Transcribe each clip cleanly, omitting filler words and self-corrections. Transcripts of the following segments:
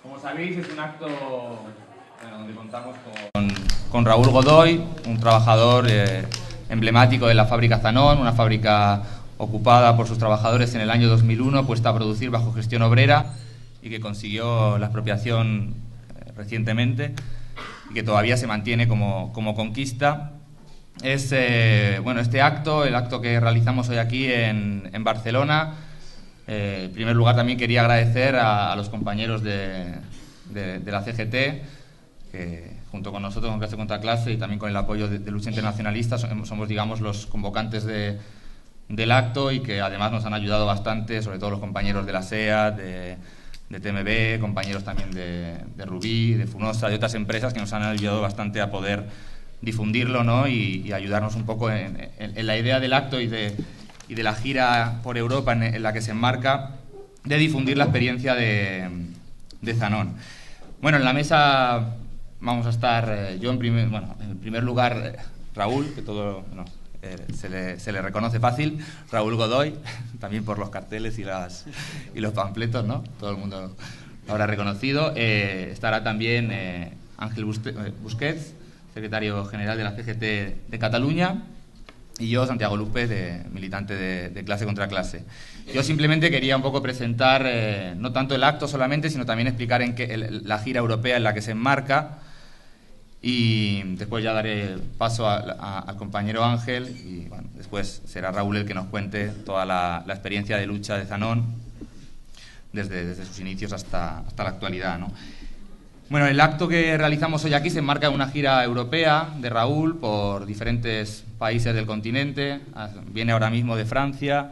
Como sabéis, es un acto donde contamos con Raúl Godoy, un trabajador emblemático de la fábrica Zanón, una fábrica ocupada por sus trabajadores en el año 2001, puesta a producir bajo gestión obrera y que consiguió la expropiación recientemente y que todavía se mantiene como conquista. Es este acto, el acto que realizamos hoy aquí en Barcelona. En primer lugar, también quería agradecer a los compañeros de la CGT, que junto con nosotros, con Clase contra Clase y también con el apoyo de Lucha Internacionalista, somos digamos, los convocantes del acto y que además nos han ayudado bastante, sobre todo los compañeros de la SEAT, de TMB, compañeros también de Rubí, de Funosa, de otras empresas que nos han ayudado bastante a poder difundirlo, ¿no? y ayudarnos un poco en la idea del acto y de la gira por Europa en la que se enmarca, de difundir la experiencia de Zanón. Bueno, en la mesa vamos a estar yo en primer lugar Raúl, que se le reconoce fácil, Raúl Godoy, también por los carteles y los panfletos, ¿no? Todo el mundo lo habrá reconocido. Estará también Ángel Busquets, secretario general de la CGT de Cataluña, y yo, Santiago Lupe, militante de Clase contra Clase. Yo simplemente quería un poco presentar, no tanto el acto solamente, sino también explicar la gira europea en la que se enmarca, y después ya daré paso al compañero Ángel, y bueno, después será Raúl el que nos cuente toda la experiencia de lucha de Zanón desde sus inicios hasta la actualidad, ¿no? Bueno, el acto que realizamos hoy aquí se enmarca en una gira europea de Raúl por diferentes países del continente. Viene ahora mismo de Francia,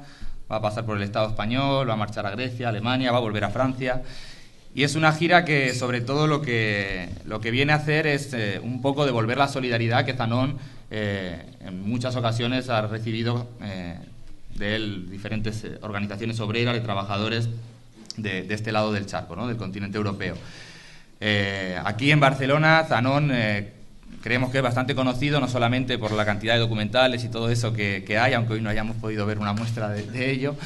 va a pasar por el Estado español, va a marchar a Grecia, Alemania, va a volver a Francia. Y es una gira que, sobre todo, lo que viene a hacer es un poco devolver la solidaridad que Zanón en muchas ocasiones ha recibido de él, diferentes organizaciones obreras, de trabajadores de este lado del charco, ¿no? Del continente europeo. Aquí en Barcelona, Zanón creemos que es bastante conocido, no solamente por la cantidad de documentales y todo eso que hay, aunque hoy no hayamos podido ver una muestra de ello,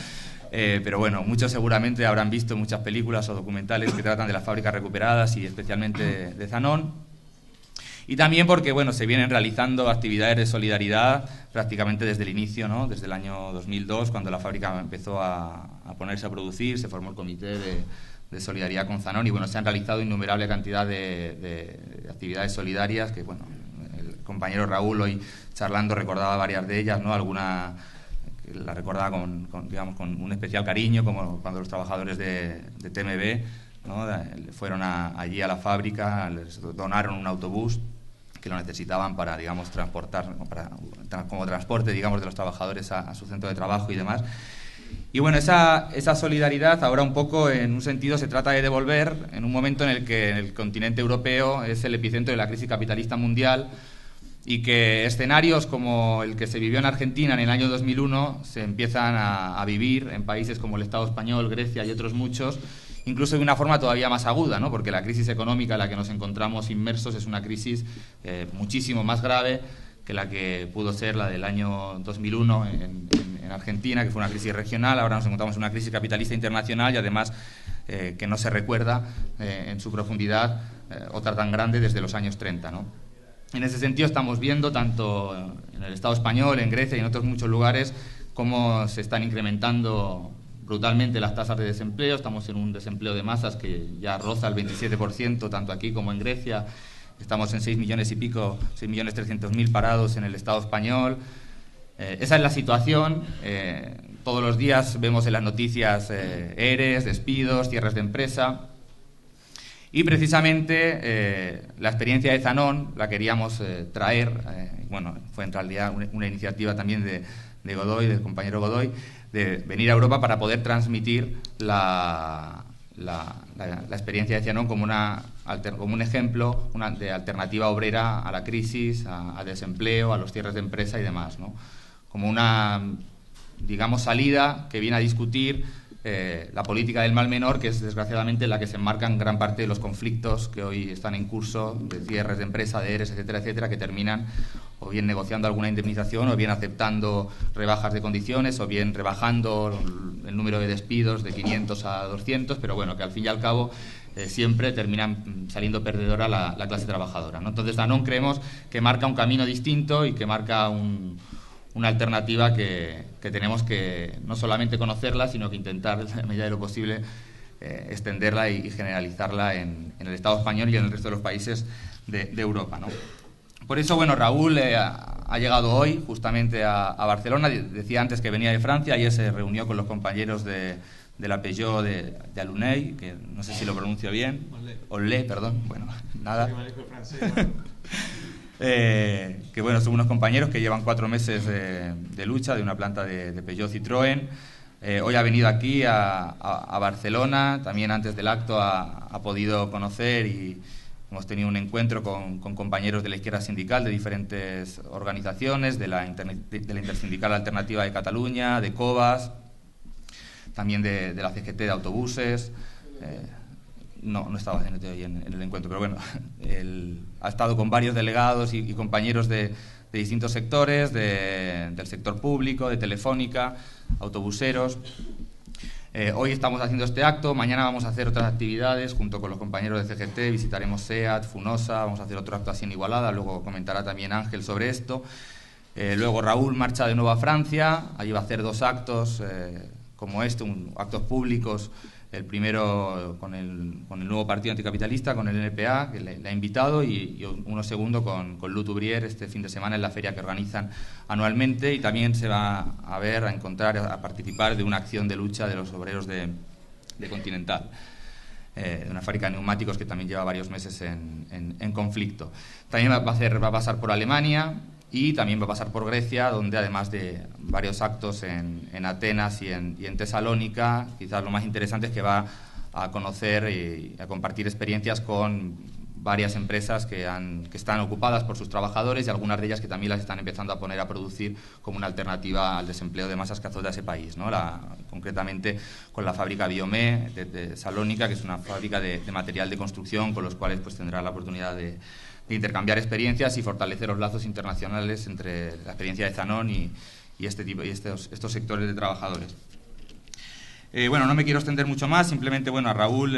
pero bueno, muchos seguramente habrán visto muchas películas o documentales que tratan de las fábricas recuperadas y especialmente de Zanón. Y también porque bueno, se vienen realizando actividades de solidaridad prácticamente desde el inicio, ¿no? Desde el año 2002, cuando la fábrica empezó a ponerse a producir, se formó el comité de solidaridad con Zanón y bueno, se han realizado innumerable cantidad de actividades solidarias que bueno, el compañero Raúl hoy charlando recordaba varias de ellas, ¿no? Alguna que la recordaba con un especial cariño, como cuando los trabajadores de TMB, ¿no? Fueron allí a la fábrica, les donaron un autobús que lo necesitaban para, digamos, transportar, como transporte, digamos, de los trabajadores a su centro de trabajo y demás. Y bueno, esa solidaridad ahora un poco, en un sentido, se trata de devolver en un momento en el que el continente europeo es el epicentro de la crisis capitalista mundial y que escenarios como el que se vivió en Argentina en el año 2001 se empiezan a vivir en países como el Estado español, Grecia y otros muchos, incluso de una forma todavía más aguda, ¿no? Porque la crisis económica en la que nos encontramos inmersos es una crisis muchísimo más grave que la que pudo ser la del año 2001 en Argentina, que fue una crisis regional. Ahora nos encontramos en una crisis capitalista internacional y además que no se recuerda en su profundidad otra tan grande desde los años 30, ¿no? En ese sentido estamos viendo, tanto en el Estado español, en Grecia y en otros muchos lugares, cómo se están incrementando brutalmente las tasas de desempleo. Estamos en un desempleo de masas que ya roza el 27%, tanto aquí como en Grecia. Estamos en 6 millones y pico, 6.300.000 parados en el Estado español. Esa es la situación. Todos los días vemos en las noticias ERES, despidos, cierres de empresa. Y precisamente la experiencia de Zanón la queríamos traer. Bueno, fue en realidad una iniciativa también de Godoy, del compañero Godoy, de venir a Europa para poder transmitir la experiencia de Zanón como un ejemplo de alternativa obrera a la crisis, a desempleo, a los cierres de empresa y demás, ¿no? Como una, digamos, salida que viene a discutir la política del mal menor, que es desgraciadamente la que se enmarcan gran parte de los conflictos que hoy están en curso, de cierres de empresa, de ERES, etcétera, etcétera, que terminan o bien negociando alguna indemnización, o bien aceptando rebajas de condiciones, o bien rebajando el número de despidos de 500 a 200, pero bueno, que al fin y al cabo siempre terminan saliendo perdedora la clase trabajadora, ¿no? Entonces Danone creemos que marca un camino distinto y que marca una alternativa que tenemos que no solamente conocerla, sino que intentar, en la medida de lo posible, extenderla y generalizarla en el Estado español y en el resto de los países de Europa, ¿no? Por eso, bueno, Raúl ha llegado hoy justamente a Barcelona. Decía antes que venía de Francia. Ayer se reunió con los compañeros de la Peugeot de Alunei, que no sé si lo pronuncio bien. Olé, perdón. Bueno, nada. Que bueno, son unos compañeros que llevan 4 meses de lucha de una planta de Peugeot Citroën. Hoy ha venido aquí a Barcelona. También antes del acto ha podido conocer y hemos tenido un encuentro con compañeros de la izquierda sindical de diferentes organizaciones, de la Intersindical Alternativa de Cataluña, de COVAS, también de la CGT de autobuses. No estaba hoy en el encuentro, pero bueno, ha estado con varios delegados y compañeros de distintos sectores, del sector público, de Telefónica, autobuseros. Hoy estamos haciendo este acto, mañana vamos a hacer otras actividades junto con los compañeros de CGT, visitaremos SEAT, Funosa, vamos a hacer otro acto así en Igualada, luego comentará también Ángel sobre esto. Luego Raúl marcha de nuevo a Francia, allí va a hacer 2 actos como actos públicos, el primero con el nuevo partido anticapitalista, con el NPA, que le ha invitado, y uno segundo con Lut Ubrier este fin de semana en la feria que organizan anualmente, y también se va a encontrar, a participar de una acción de lucha de los obreros de Continental, de una fábrica de neumáticos que también lleva varios meses en conflicto. También va a pasar por Alemania y también va a pasar por Grecia, donde además de varios actos en Atenas y en Tesalónica, quizás lo más interesante es que va a conocer y a compartir experiencias con varias empresas que están ocupadas por sus trabajadores, y algunas de ellas que también las están empezando a poner a producir como una alternativa al desempleo de masas que azota ese país, ¿no? Concretamente con la fábrica Biomé de Salónica, que es una fábrica de material de construcción, con los cuales pues tendrá la oportunidad de intercambiar experiencias y fortalecer los lazos internacionales entre la experiencia de Danone y estos sectores de trabajadores. Bueno, no me quiero extender mucho más, simplemente a Raúl,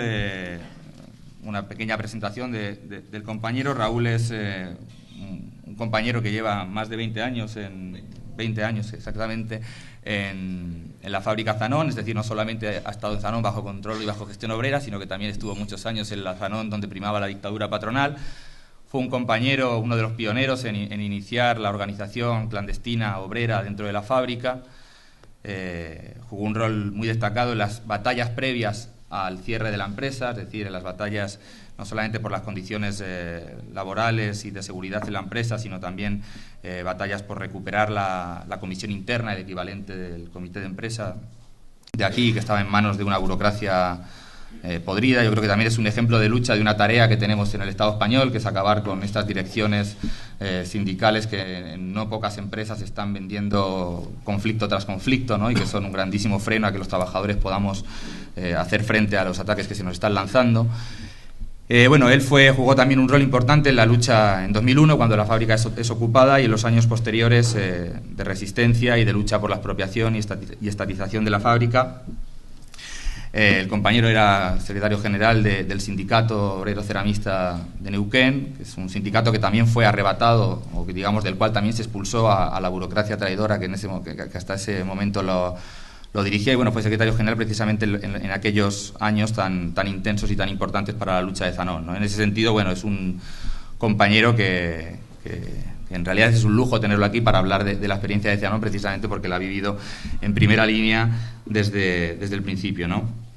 una pequeña presentación del compañero. Raúl es un compañero que lleva más de 20 años, 20 años exactamente, en la fábrica Danone, es decir, no solamente ha estado en Danone bajo control y bajo gestión obrera, sino que también estuvo muchos años en la Danone donde primaba la dictadura patronal. Fue un compañero, uno de los pioneros en iniciar la organización clandestina obrera dentro de la fábrica. Jugó un rol muy destacado en las batallas previas al cierre de la empresa, es decir, en las batallas no solamente por las condiciones laborales y de seguridad de la empresa, sino también batallas por recuperar la comisión interna, el equivalente del comité de empresa de aquí, que estaba en manos de una burocracia podrida. Yo creo que también es un ejemplo de lucha de una tarea que tenemos en el Estado español, que es acabar con estas direcciones sindicales que en no pocas empresas están vendiendo conflicto tras conflicto, ¿no? Y que son un grandísimo freno a que los trabajadores podamos hacer frente a los ataques que se nos están lanzando. Él jugó también un rol importante en la lucha en 2001, cuando la fábrica es ocupada, y en los años posteriores de resistencia y de lucha por la expropiación y estatización de la fábrica. El compañero era secretario general del Sindicato Obrero Ceramista de Neuquén, que es un sindicato que también fue arrebatado, o que digamos del cual también se expulsó a la burocracia traidora que hasta ese momento lo dirigía, y fue secretario general precisamente en aquellos años tan intensos y tan importantes para la lucha de Danone, ¿no? En ese sentido, es un compañero que en realidad es un lujo tenerlo aquí para hablar de la experiencia de Danone, precisamente porque la ha vivido en primera línea desde el principio, ¿no?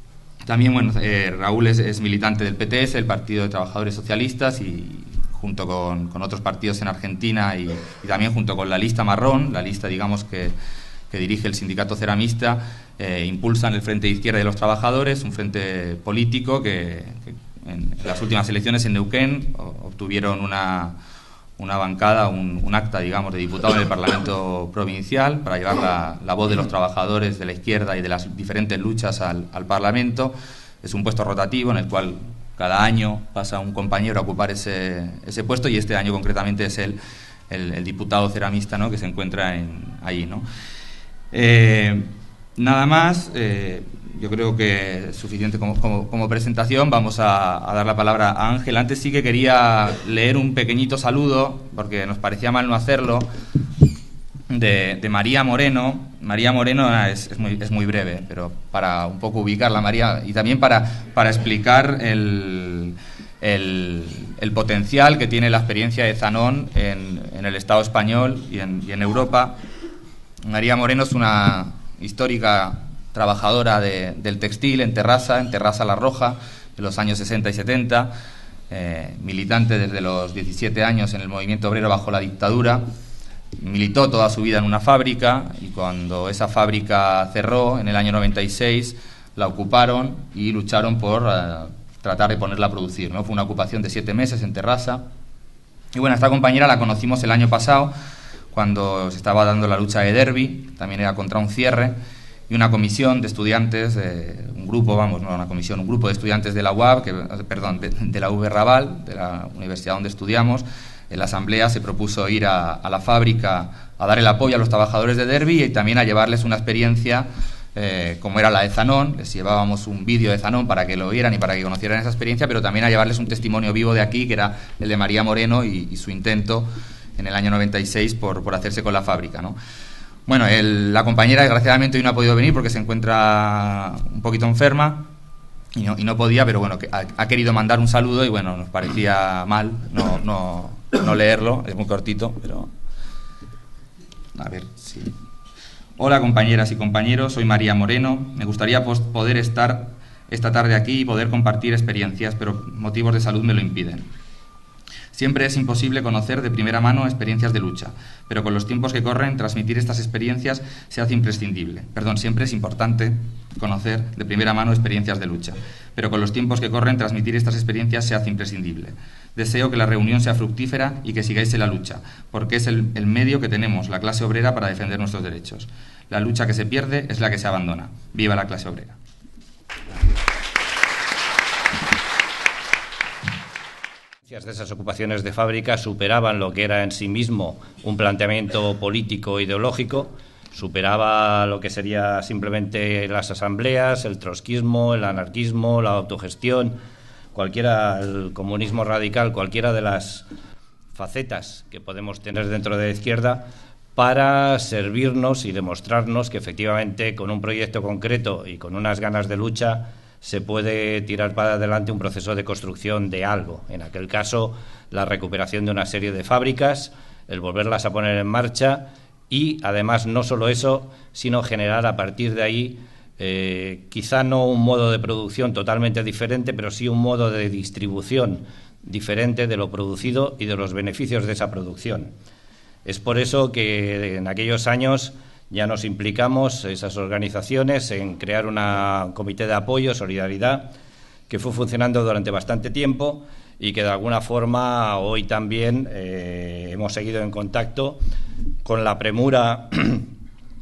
También, Raúl es militante del PTS, el Partido de Trabajadores Socialistas, y junto con otros partidos en Argentina y también junto con la lista marrón, la lista, digamos, que dirige el sindicato ceramista, impulsan el Frente de Izquierda de los Trabajadores, un frente político que en las últimas elecciones en Neuquén obtuvieron una bancada, un acta, digamos, de diputado en el Parlamento Provincial para llevar la voz de los trabajadores de la izquierda y de las diferentes luchas al Parlamento. Es un puesto rotativo en el cual cada año pasa un compañero a ocupar ese puesto, y este año concretamente es el diputado ceramista, ¿no?, que se encuentra ahí, ¿no? Nada más. yo creo que es suficiente como presentación. Vamos a dar la palabra a Ángel. Antes sí que quería leer un pequeñito saludo, porque nos parecía mal no hacerlo, de María Moreno. María Moreno es muy breve, pero para un poco ubicarla, María, y también para explicar el potencial que tiene la experiencia de Zanón en el Estado español y en Europa. María Moreno es una histórica trabajadora del textil en Terrassa La Roja, de los años 60 y 70, militante desde los 17 años en el movimiento obrero bajo la dictadura. Militó toda su vida en una fábrica y cuando esa fábrica cerró en el año 96 la ocuparon y lucharon por tratar de ponerla a producir, ¿no? Fue una ocupación de 7 meses en Terrassa. Y bueno, esta compañera la conocimos el año pasado cuando se estaba dando la lucha de Derby, también era contra un cierre, y una comisión de estudiantes, un grupo de estudiantes de la UAB, de la UB Raval, de la universidad donde estudiamos. En la asamblea se propuso ir a la fábrica a dar el apoyo a los trabajadores de Derby y también a llevarles una experiencia como era la de Zanón. Les llevábamos un vídeo de Zanón para que lo vieran y para que conocieran esa experiencia, pero también a llevarles un testimonio vivo de aquí, que era el de María Moreno y su intento en el año 96 por hacerse con la fábrica, ¿no? Bueno, la compañera desgraciadamente hoy no ha podido venir porque se encuentra un poquito enferma y no podía, pero bueno, ha querido mandar un saludo y bueno, nos parecía mal no leerlo, es muy cortito, pero a ver si... Hola compañeras y compañeros, soy María Moreno. Me gustaría poder estar esta tarde aquí y poder compartir experiencias, pero motivos de salud me lo impiden. Siempre es imposible conocer de primera mano experiencias de lucha, pero con los tiempos que corren, transmitir estas experiencias se hace imprescindible. Siempre es importante conocer de primera mano experiencias de lucha, pero con los tiempos que corren, transmitir estas experiencias se hace imprescindible. Deseo que la reunión sea fructífera y que sigáis en la lucha, porque es el medio que tenemos, la clase obrera, para defender nuestros derechos. La lucha que se pierde es la que se abandona. ¡Viva la clase obrera! De esas ocupaciones de fábrica superaban lo que era en sí mismo un planteamiento político ideológico, superaba lo que sería simplemente las asambleas, el trotskismo, el anarquismo, la autogestión, el comunismo radical, cualquiera de las facetas que podemos tener dentro de la izquierda, para servirnos y demostrarnos que efectivamente con un proyecto concreto y con unas ganas de lucha se puede tirar para adelante un proceso de construcción de algo. En aquel caso, la recuperación de una serie de fábricas, el volverlas a poner en marcha y, además, no solo eso, sino generar a partir de ahí, quizá no un modo de producción totalmente diferente, pero sí un modo de distribución diferente de lo producido y de los beneficios de esa producción. Es por eso que en aquellos años ya nos implicamos, esas organizaciones, en crear un comité de apoyo, solidaridad, que fue funcionando durante bastante tiempo y que de alguna forma hoy también hemos seguido en contacto. Con la premura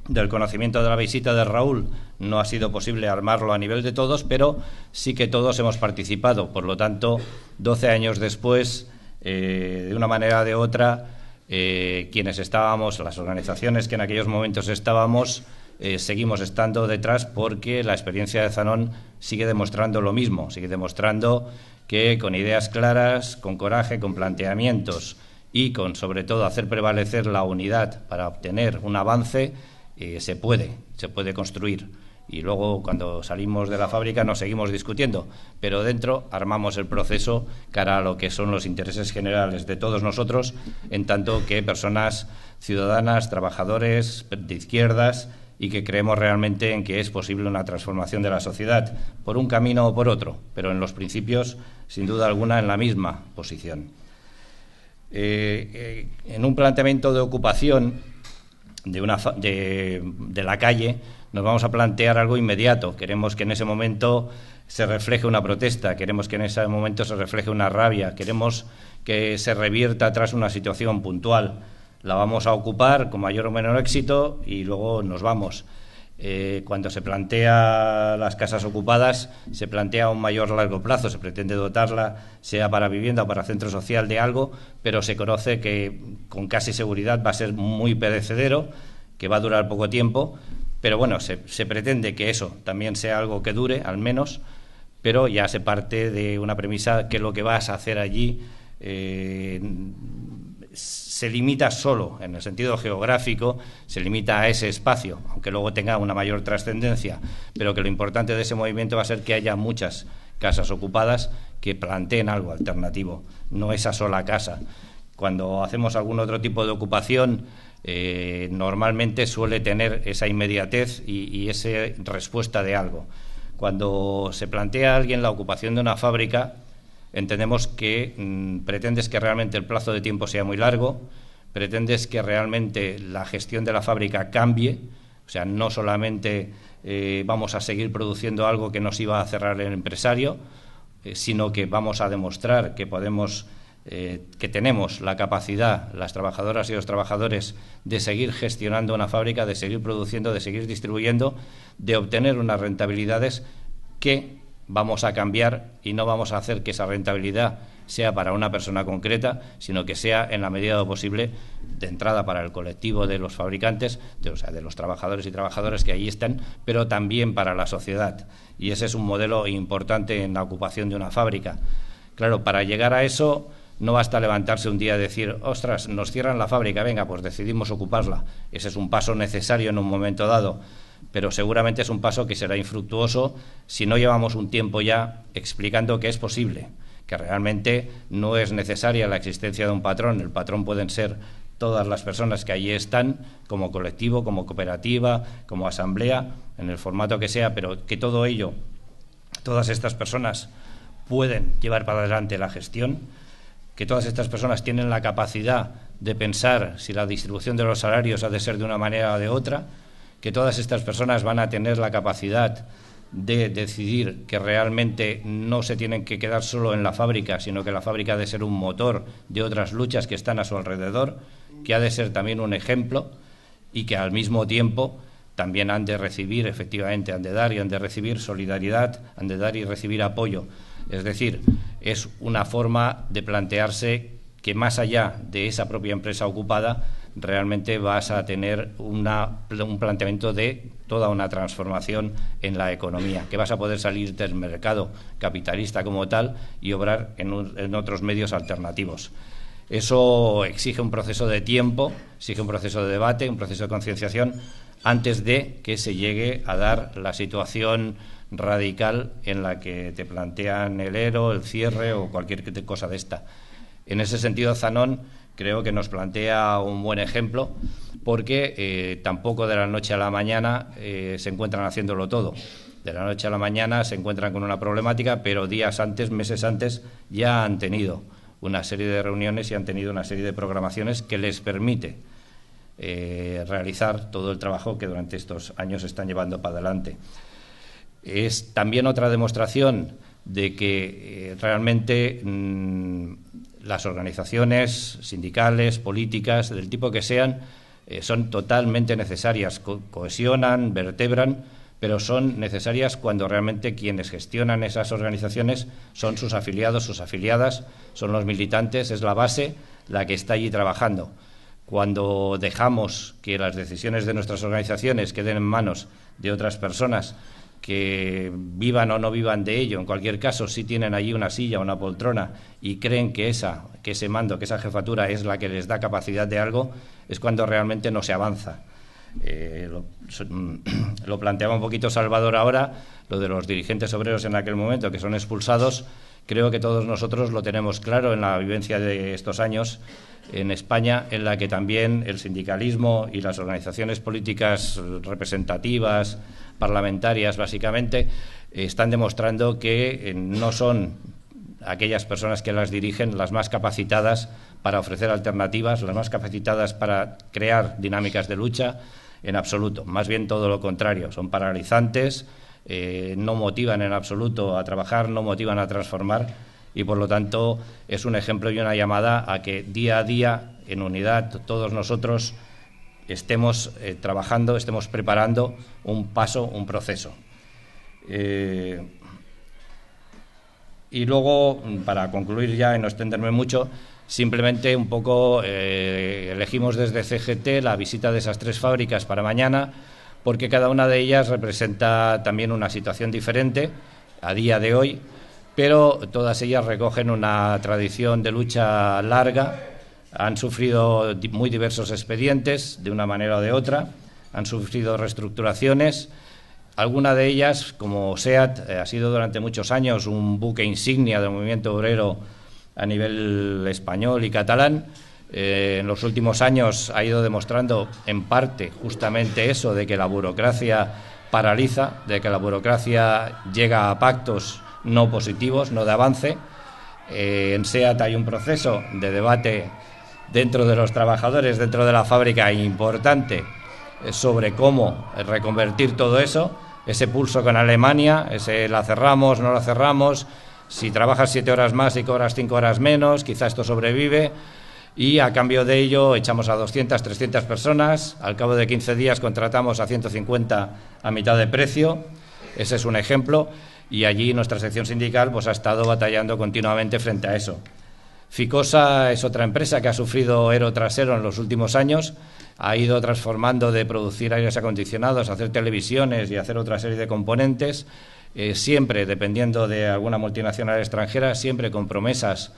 del conocimiento de la visita de Raúl no ha sido posible armarlo a nivel de todos, pero sí que todos hemos participado. Por lo tanto, 12 años después, de una manera o de otra, quienes estábamos, las organizaciones que en aquellos momentos estábamos, seguimos estando detrás, porque la experiencia de Zanón sigue demostrando lo mismo, sigue demostrando que con ideas claras, con coraje, con planteamientos y con, sobre todo, hacer prevalecer la unidad para obtener un avance, se puede construir. Y luego, cuando salimos de la fábrica, nos seguimos discutiendo, pero dentro armamos el proceso cara a lo que son los intereses generales de todos nosotros, en tanto que personas ciudadanas, trabajadores de izquierdas, y que creemos realmente en que es posible una transformación de la sociedad, por un camino o por otro, pero en los principios, sin duda alguna, en la misma posición. En un planteamiento de ocupación de la calle, nos vamos a plantear algo inmediato. Queremos que en ese momento se refleje una protesta, queremos que en ese momento se refleje una rabia, queremos que se revierta atrás una situación puntual. La vamos a ocupar con mayor o menor éxito y luego nos vamos. Cuando se plantea las casas ocupadas, se plantea a un mayor largo plazo, se pretende dotarla, sea para vivienda o para centro social, de algo, pero se conoce que con casi seguridad va a ser muy perecedero, que va a durar poco tiempo, pero bueno, se pretende que eso también sea algo que dure, al menos, pero ya se parte de una premisa que lo que vas a hacer allí se limita solo, en el sentido geográfico, se limita a ese espacio, aunque luego tenga una mayor trascendencia, pero que lo importante de ese movimiento va a ser que haya muchas casas ocupadas que planteen algo alternativo, no esa sola casa. Cuando hacemos algún otro tipo de ocupación, normalmente suele tener esa inmediatez y esa respuesta de algo. Cuando se plantea a alguien la ocupación de una fábrica, entendemos que pretendes que realmente el plazo de tiempo sea muy largo, pretendes que realmente la gestión de la fábrica cambie, o sea, no solamente vamos a seguir produciendo algo que nos iba a cerrar el empresario, sino que vamos a demostrar que podemos, que tenemos la capacidad, las trabajadoras y los trabajadores, de seguir gestionando una fábrica, de seguir produciendo, de seguir distribuyendo, de obtener unas rentabilidades que vamos a cambiar y no vamos a hacer que esa rentabilidad sea para una persona concreta, sino que sea, en la medida de lo posible, de entrada para el colectivo de los fabricantes, o sea, de los trabajadores y trabajadoras que allí están, pero también para la sociedad. Y ese es un modelo importante en la ocupación de una fábrica. Claro, para llegar a eso no basta levantarse un día y decir, ostras, nos cierran la fábrica, venga, pues decidimos ocuparla. Ese es un paso necesario en un momento dado, pero seguramente es un paso que será infructuoso si no llevamos un tiempo ya explicando que es posible, que realmente no es necesaria la existencia de un patrón. El patrón pueden ser todas las personas que allí están, como colectivo, como cooperativa, como asamblea, en el formato que sea, pero que todo ello, todas estas personas pueden llevar para adelante la gestión, que todas estas personas tienen la capacidad de pensar si la distribución de los salarios ha de ser de una manera o de otra, que todas estas personas van a tener la capacidad de decidir que realmente no se tienen que quedar solo en la fábrica, sino que la fábrica ha de ser un motor de otras luchas que están a su alrededor, que ha de ser también un ejemplo y que al mismo tiempo también han de recibir, efectivamente, han de dar y han de recibir solidaridad, han de dar y recibir apoyo. Es decir, es una forma de plantearse que más allá de esa propia empresa ocupada, realmente vas a tener un planteamiento de toda una transformación en la economía, que vas a poder salir del mercado capitalista como tal y obrar en otros medios alternativos. Eso exige un proceso de tiempo, exige un proceso de debate, un proceso de concienciación, antes de que se llegue a dar la situación radical en la que te plantean el ERO, el cierre o cualquier cosa de esta. En ese sentido, Zanón creo que nos plantea un buen ejemplo, porque tampoco de la noche a la mañana se encuentran haciéndolo todo. De la noche a la mañana se encuentran con una problemática, pero días antes, meses antes, ya han tenido una serie de reuniones y han tenido una serie de programaciones que les permite realizar todo el trabajo que durante estos años están llevando para adelante. Es también otra demostración de que realmente las organizaciones sindicales, políticas, del tipo que sean, son totalmente necesarias, cohesionan, vertebran, pero son necesarias cuando realmente quienes gestionan esas organizaciones son sus afiliados, sus afiliadas, son los militantes, es la base la que está allí trabajando. Cuando dejamos que las decisiones de nuestras organizaciones queden en manos de otras personas que vivan o no vivan de ello, en cualquier caso sí tienen allí una silla, una poltrona y creen que ese mando, que esa jefatura es la que les da capacidad de algo, es cuando realmente no se avanza. Lo planteaba un poquito Salvador ahora, lo de los dirigentes obreros en aquel momento que son expulsados. Creo que todos nosotros lo tenemos claro en la vivencia de estos años en España, en la que también el sindicalismo y las organizaciones políticas representativas, parlamentarias básicamente, están demostrando que no son aquellas personas que las dirigen las más capacitadas para ofrecer alternativas, las más capacitadas para crear dinámicas de lucha, en absoluto. Más bien todo lo contrario, son paralizantes, no motivan en absoluto a trabajar, no motivan a transformar y, por lo tanto, es un ejemplo y una llamada a que día a día, en unidad, todos nosotros estemos trabajando, estemos preparando un paso, un proceso. Y luego, para concluir ya y no extenderme mucho, simplemente un poco elegimos desde CGT la visita de esas 3 fábricas para mañana, porque cada una de ellas representa también una situación diferente a día de hoy, pero todas ellas recogen una tradición de lucha larga, han sufrido muy diversos expedientes de una manera o de otra, han sufrido reestructuraciones. Alguna de ellas, como SEAT, ha sido durante muchos años un buque insignia del movimiento obrero a nivel español y catalán. En los últimos años ha ido demostrando en parte justamente eso, de que la burocracia paraliza, de que la burocracia llega a pactos no positivos, no de avance. En SEAT hay un proceso de debate dentro de los trabajadores, dentro de la fábrica, importante sobre cómo reconvertir todo eso, ese pulso con Alemania, ese la cerramos, no la cerramos, si trabajas 7 horas más y cobras 5 horas menos, quizá esto sobrevive, y a cambio de ello echamos a 200, 300 personas, al cabo de 15 días contratamos a 150 a mitad de precio, ese es un ejemplo, y allí nuestra sección sindical pues ha estado batallando continuamente frente a eso. Ficosa es otra empresa que ha sufrido ero tras ero en los últimos años, ha ido transformando de producir aires acondicionados a hacer televisiones y hacer otra serie de componentes, siempre dependiendo de alguna multinacional extranjera, siempre con promesas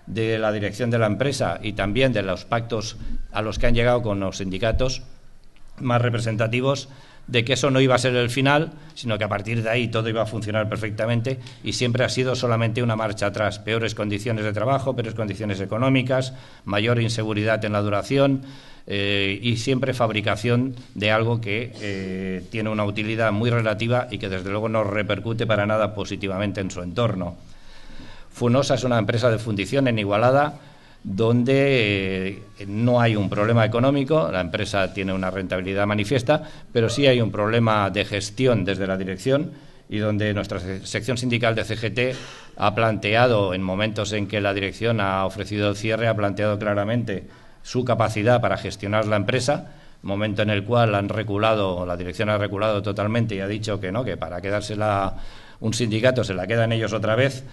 de la dirección de la empresa y también de los pactos a los que han llegado con los sindicatos más representativos, de que eso no iba a ser el final, sino que a partir de ahí todo iba a funcionar perfectamente, y siempre ha sido solamente una marcha atrás: peores condiciones de trabajo, peores condiciones económicas, mayor inseguridad en la duración, y siempre fabricación de algo que tiene una utilidad muy relativa y que desde luego no repercute para nada positivamente en su entorno. Funosa es una empresa de fundición en Igualada, donde no hay un problema económico, la empresa tiene una rentabilidad manifiesta, pero sí hay un problema de gestión desde la dirección, y donde nuestra sección sindical de CGT ha planteado, en momentos en que la dirección ha ofrecido el cierre, ha planteado claramente su capacidad para gestionar la empresa, momento en el cual la dirección ha reculado totalmente y ha dicho que no, que para quedársela un sindicato se la quedan ellos otra vez.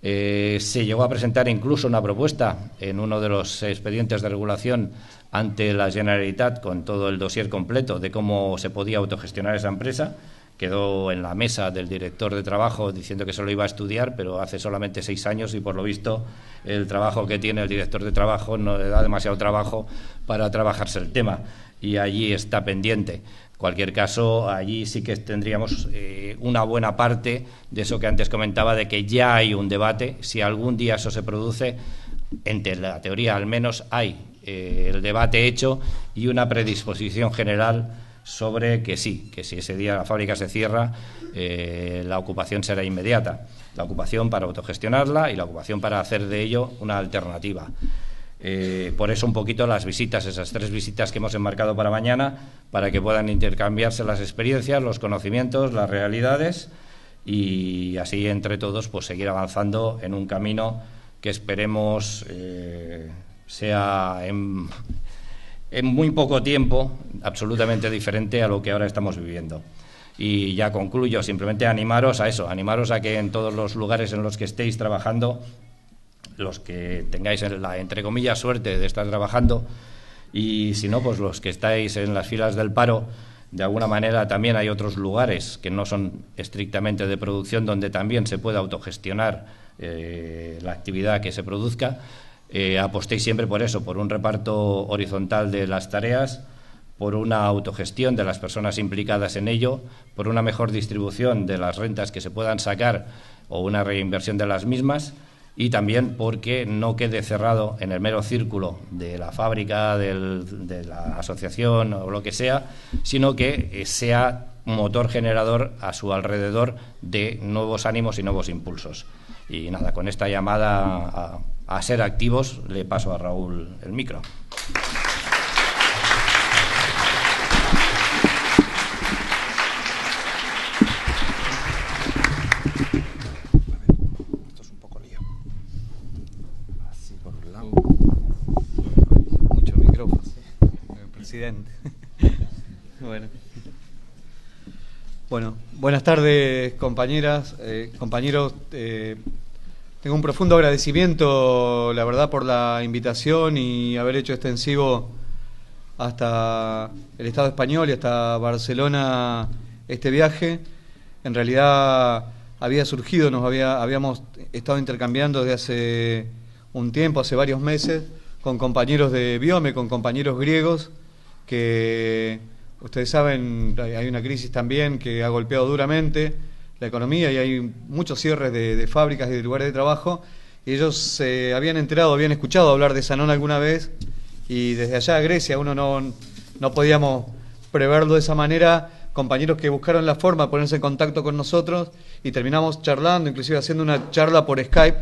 Se llegó a presentar incluso una propuesta en uno de los expedientes de regulación ante la Generalitat con todo el dossier completo de cómo se podía autogestionar esa empresa. Quedó en la mesa del director de trabajo diciendo que se lo iba a estudiar, pero hace solamente 6 años y por lo visto el trabajo que tiene el director de trabajo no le da demasiado trabajo para trabajarse el tema, y allí está pendiente. En cualquier caso, allí sí que tendríamos una buena parte de eso que antes comentaba, de que ya hay un debate. Si algún día eso se produce, entre la teoría al menos hay el debate hecho y una predisposición general sobre que sí, que si ese día la fábrica se cierra, la ocupación será inmediata. La ocupación para autogestionarla y la ocupación para hacer de ello una alternativa. Por eso un poquito las visitas, esas 3 visitas que hemos enmarcado para mañana, para que puedan intercambiarse las experiencias, los conocimientos, las realidades, y así entre todos pues seguir avanzando en un camino que esperemos sea en muy poco tiempo absolutamente diferente a lo que ahora estamos viviendo. Y ya concluyo, simplemente animaros a eso, animaros a que en todos los lugares en los que estéis trabajando, los que tengáis la, entre comillas, suerte de estar trabajando, y si no, pues los que estáis en las filas del paro, de alguna manera también hay otros lugares que no son estrictamente de producción donde también se puede autogestionar la actividad que se produzca. Apostéis siempre por eso, por un reparto horizontal de las tareas, por una autogestión de las personas implicadas en ello, por una mejor distribución de las rentas que se puedan sacar o una reinversión de las mismas, y también porque no quede cerrado en el mero círculo de la fábrica, de la asociación o lo que sea, sino que sea un motor generador a su alrededor de nuevos ánimos y nuevos impulsos. Y nada, con esta llamada a ser activos, le paso a Raúl el micro. Bueno, buenas tardes, compañeras, compañeros. Tengo un profundo agradecimiento, la verdad, por la invitación y haber hecho extensivo hasta el Estado español y hasta Barcelona este viaje. En realidad había surgido, habíamos estado intercambiando desde hace un tiempo, hace varios meses, con compañeros de Biome, con compañeros griegos, que ustedes saben, hay una crisis también que ha golpeado duramente la economía y hay muchos cierres de fábricas y de lugares de trabajo, y ellos se habían enterado, habían escuchado hablar de Sanón alguna vez, y desde allá a Grecia uno no podíamos preverlo de esa manera, compañeros que buscaron la forma de ponerse en contacto con nosotros y terminamos charlando, inclusive haciendo una charla por Skype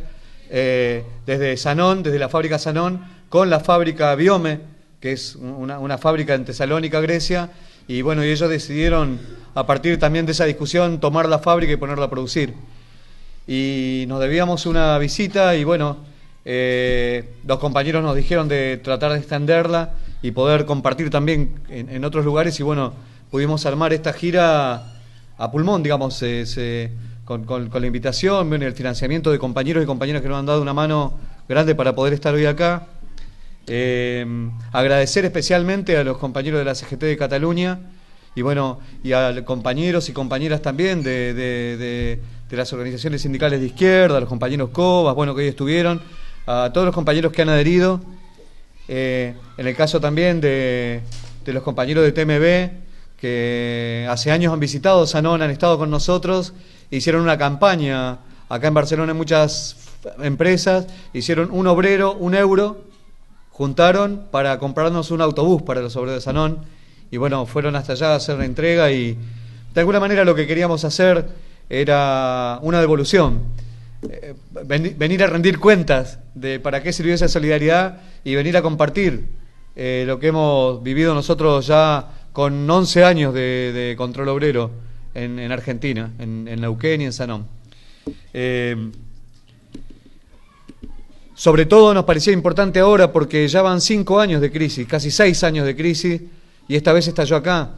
desde Sanón, desde la fábrica Sanón, con la fábrica Biome, que es una fábrica en Tesalónica, Grecia, y bueno, y ellos decidieron, a partir también de esa discusión, tomar la fábrica y ponerla a producir. Y nos debíamos una visita y bueno, los compañeros nos dijeron de tratar de extenderla y poder compartir también en otros lugares, y bueno, pudimos armar esta gira a pulmón, digamos, con la invitación, bueno, el financiamiento de compañeros y compañeras que nos han dado una mano grande para poder estar hoy acá. Agradecer especialmente a los compañeros de la CGT de Cataluña y bueno, y a compañeros y compañeras también de las organizaciones sindicales de izquierda, a los compañeros COBAS, bueno, que hoy estuvieron, a todos los compañeros que han adherido, en el caso también de los compañeros de TMB, que hace años han visitado Sanón, han estado con nosotros, hicieron una campaña acá en Barcelona en muchas empresas, hicieron un obrero, €1, juntaron para comprarnos un autobús para los obreros de Sanón, y bueno, fueron hasta allá a hacer la entrega, y de alguna manera lo que queríamos hacer era una devolución, venir a rendir cuentas de para qué sirvió esa solidaridad y venir a compartir lo que hemos vivido nosotros ya con 11 años de control obrero en Argentina, en Neuquén y en Sanón. Sobre todo nos parecía importante ahora porque ya van 5 años de crisis, casi 6 años de crisis, y esta vez estalló acá.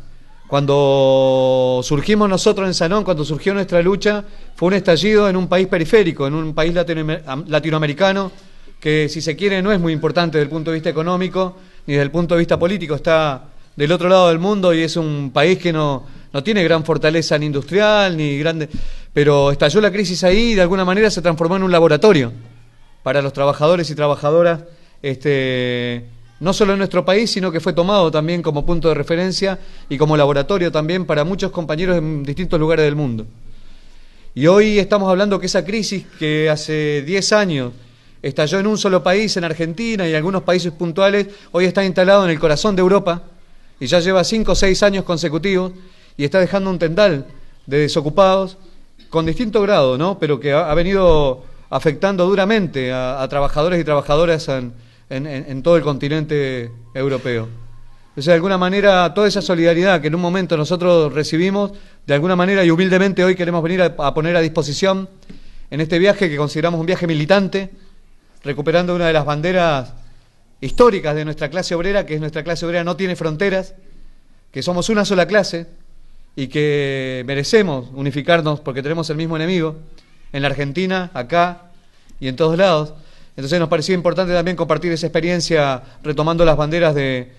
Cuando surgimos nosotros en Sanón, cuando surgió nuestra lucha, fue un estallido en un país periférico, en un país latinoamericano, que si se quiere no es muy importante desde el punto de vista económico, ni desde el punto de vista político, está del otro lado del mundo y es un país que no tiene gran fortaleza ni industrial, ni grande, pero estalló la crisis ahí y de alguna manera se transformó en un laboratorio para los trabajadores y trabajadoras, no solo en nuestro país, sino que fue tomado también como punto de referencia y como laboratorio también para muchos compañeros en distintos lugares del mundo. Y hoy estamos hablando que esa crisis que hace 10 años estalló en un solo país, en Argentina y algunos países puntuales, hoy está instalado en el corazón de Europa y ya lleva 5 o 6 años consecutivos y está dejando un tendal de desocupados con distinto grado, ¿no? Pero que ha venido afectando duramente a trabajadores y trabajadoras en todo el continente europeo. Entonces, de alguna manera, toda esa solidaridad que en un momento nosotros recibimos, de alguna manera y humildemente hoy queremos venir a poner a disposición en este viaje que consideramos un viaje militante, recuperando una de las banderas históricas de nuestra clase obrera, que es nuestra clase obrera no tiene fronteras, que somos una sola clase y que merecemos unificarnos porque tenemos el mismo enemigo en la Argentina, acá y en todos lados. Entonces nos parecía importante también compartir esa experiencia retomando las banderas de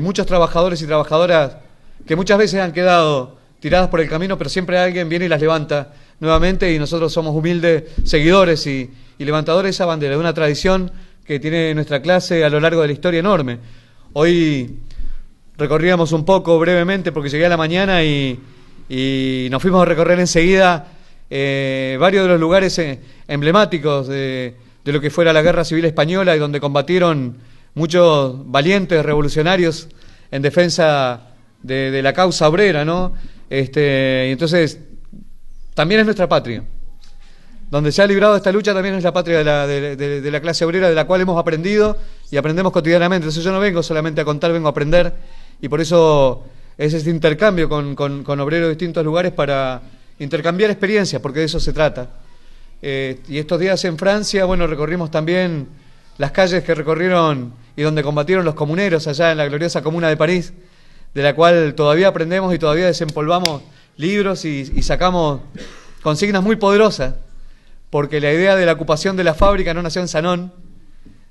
muchos trabajadores y trabajadoras que muchas veces han quedado tiradas por el camino, pero siempre alguien viene y las levanta nuevamente y nosotros somos humildes seguidores y levantadores de esa bandera, de una tradición que tiene nuestra clase a lo largo de la historia enorme. Hoy recorríamos un poco brevemente porque llegué a la mañana y nos fuimos a recorrer enseguida varios de los lugares emblemáticos de lo que fuera la Guerra Civil Española y donde combatieron muchos valientes revolucionarios en defensa de la causa obrera, ¿no? Y entonces también es nuestra patria. Donde se ha librado esta lucha también es la patria de la clase obrera, de la cual hemos aprendido y aprendemos cotidianamente. Entonces yo no vengo solamente a contar, vengo a aprender, y por eso es este intercambio con obreros de distintos lugares para intercambiar experiencias, porque de eso se trata. Y estos días en Francia, bueno, recorrimos también las calles que recorrieron y donde combatieron los comuneros allá en la gloriosa Comuna de París, de la cual todavía aprendemos y todavía desempolvamos libros y sacamos consignas muy poderosas, porque la idea de la ocupación de la fábrica no nació en Sanón,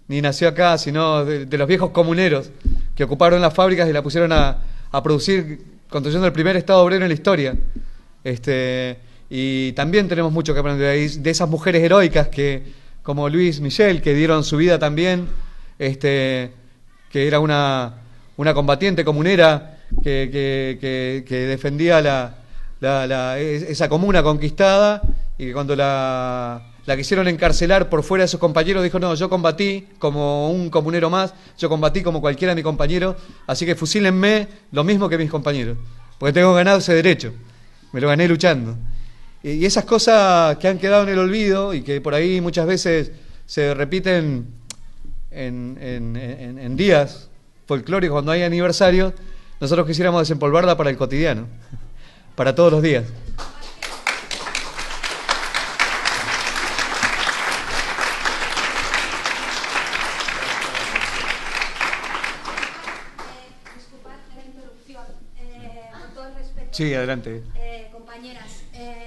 ni nació acá, sino de los viejos comuneros, que ocuparon las fábricas y la pusieron a producir, construyendo el primer Estado obrero en la historia. Y también tenemos mucho que aprender ahí, de esas mujeres heroicas como Louise Michel, que dieron su vida también, que era una combatiente comunera que defendía esa comuna conquistada, y que cuando la quisieron encarcelar por fuera de sus compañeros, dijo: no, yo combatí como un comunero más, yo combatí como cualquiera de mis compañeros, así que fusílenme lo mismo que mis compañeros, porque tengo ganado ese derecho, me lo gané luchando. Y esas cosas que han quedado en el olvido y que por ahí muchas veces se repiten en días folclóricos, cuando hay aniversarios, nosotros quisiéramos desempolvarla para el cotidiano, para todos los días. Sí, adelante. Compañeras,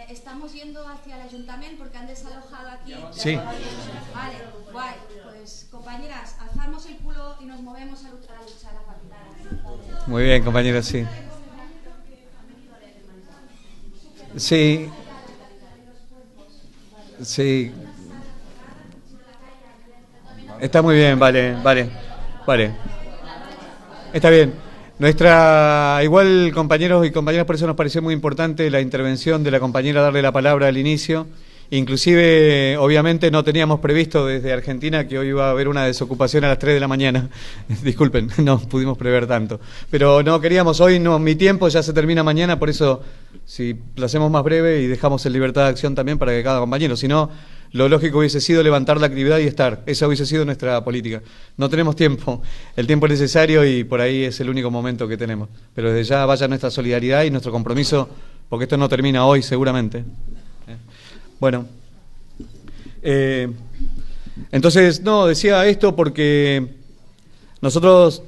estamos yendo hacia el ayuntamiento porque han desalojado aquí. Sí. Vale, guay. Pues, compañeras, alzamos el culo y nos movemos a luchar a la capital. Muy bien, compañeras, sí. Sí. Sí. Está muy bien, vale. Está bien. Igual, compañeros y compañeras, por eso nos pareció muy importante la intervención de la compañera, darle la palabra al inicio. Inclusive, obviamente, no teníamos previsto desde Argentina que hoy iba a haber una desocupación a las 3 de la mañana. Disculpen, no pudimos prever tanto. Pero no queríamos hoy, no, mi tiempo ya se termina mañana, por eso si lo hacemos más breve y dejamos en libertad de acción también para que cada compañero, si no, lo lógico hubiese sido levantar la actividad y estar. Esa hubiese sido nuestra política. No tenemos tiempo, el tiempo es necesario y por ahí es el único momento que tenemos. Pero desde ya vaya nuestra solidaridad y nuestro compromiso, porque esto no termina hoy seguramente. Bueno, entonces, no, decía esto porque nosotros,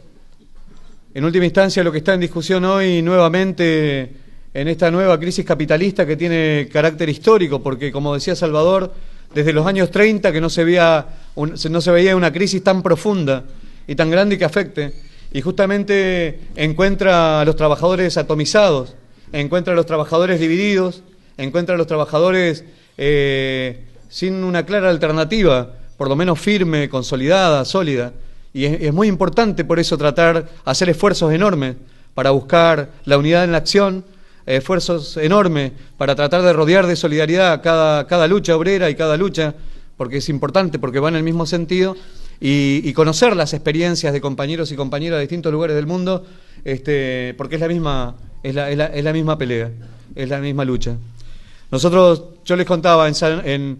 en última instancia, lo que está en discusión hoy nuevamente en esta nueva crisis capitalista que tiene carácter histórico, porque como decía Salvador, desde los años 30 que no se veía una crisis tan profunda y tan grande que afecte, y justamente encuentra a los trabajadores atomizados, encuentra a los trabajadores divididos, encuentra a los trabajadores sin una clara alternativa, por lo menos firme, consolidada, sólida. Y es muy importante por eso hacer esfuerzos enormes para buscar la unidad en la acción, esfuerzos enormes para tratar de rodear de solidaridad cada lucha obrera y cada lucha, porque es importante, porque va en el mismo sentido, y conocer las experiencias de compañeros y compañeras de distintos lugares del mundo, porque es la misma pelea, es la misma lucha. Nosotros, yo les contaba, Sanón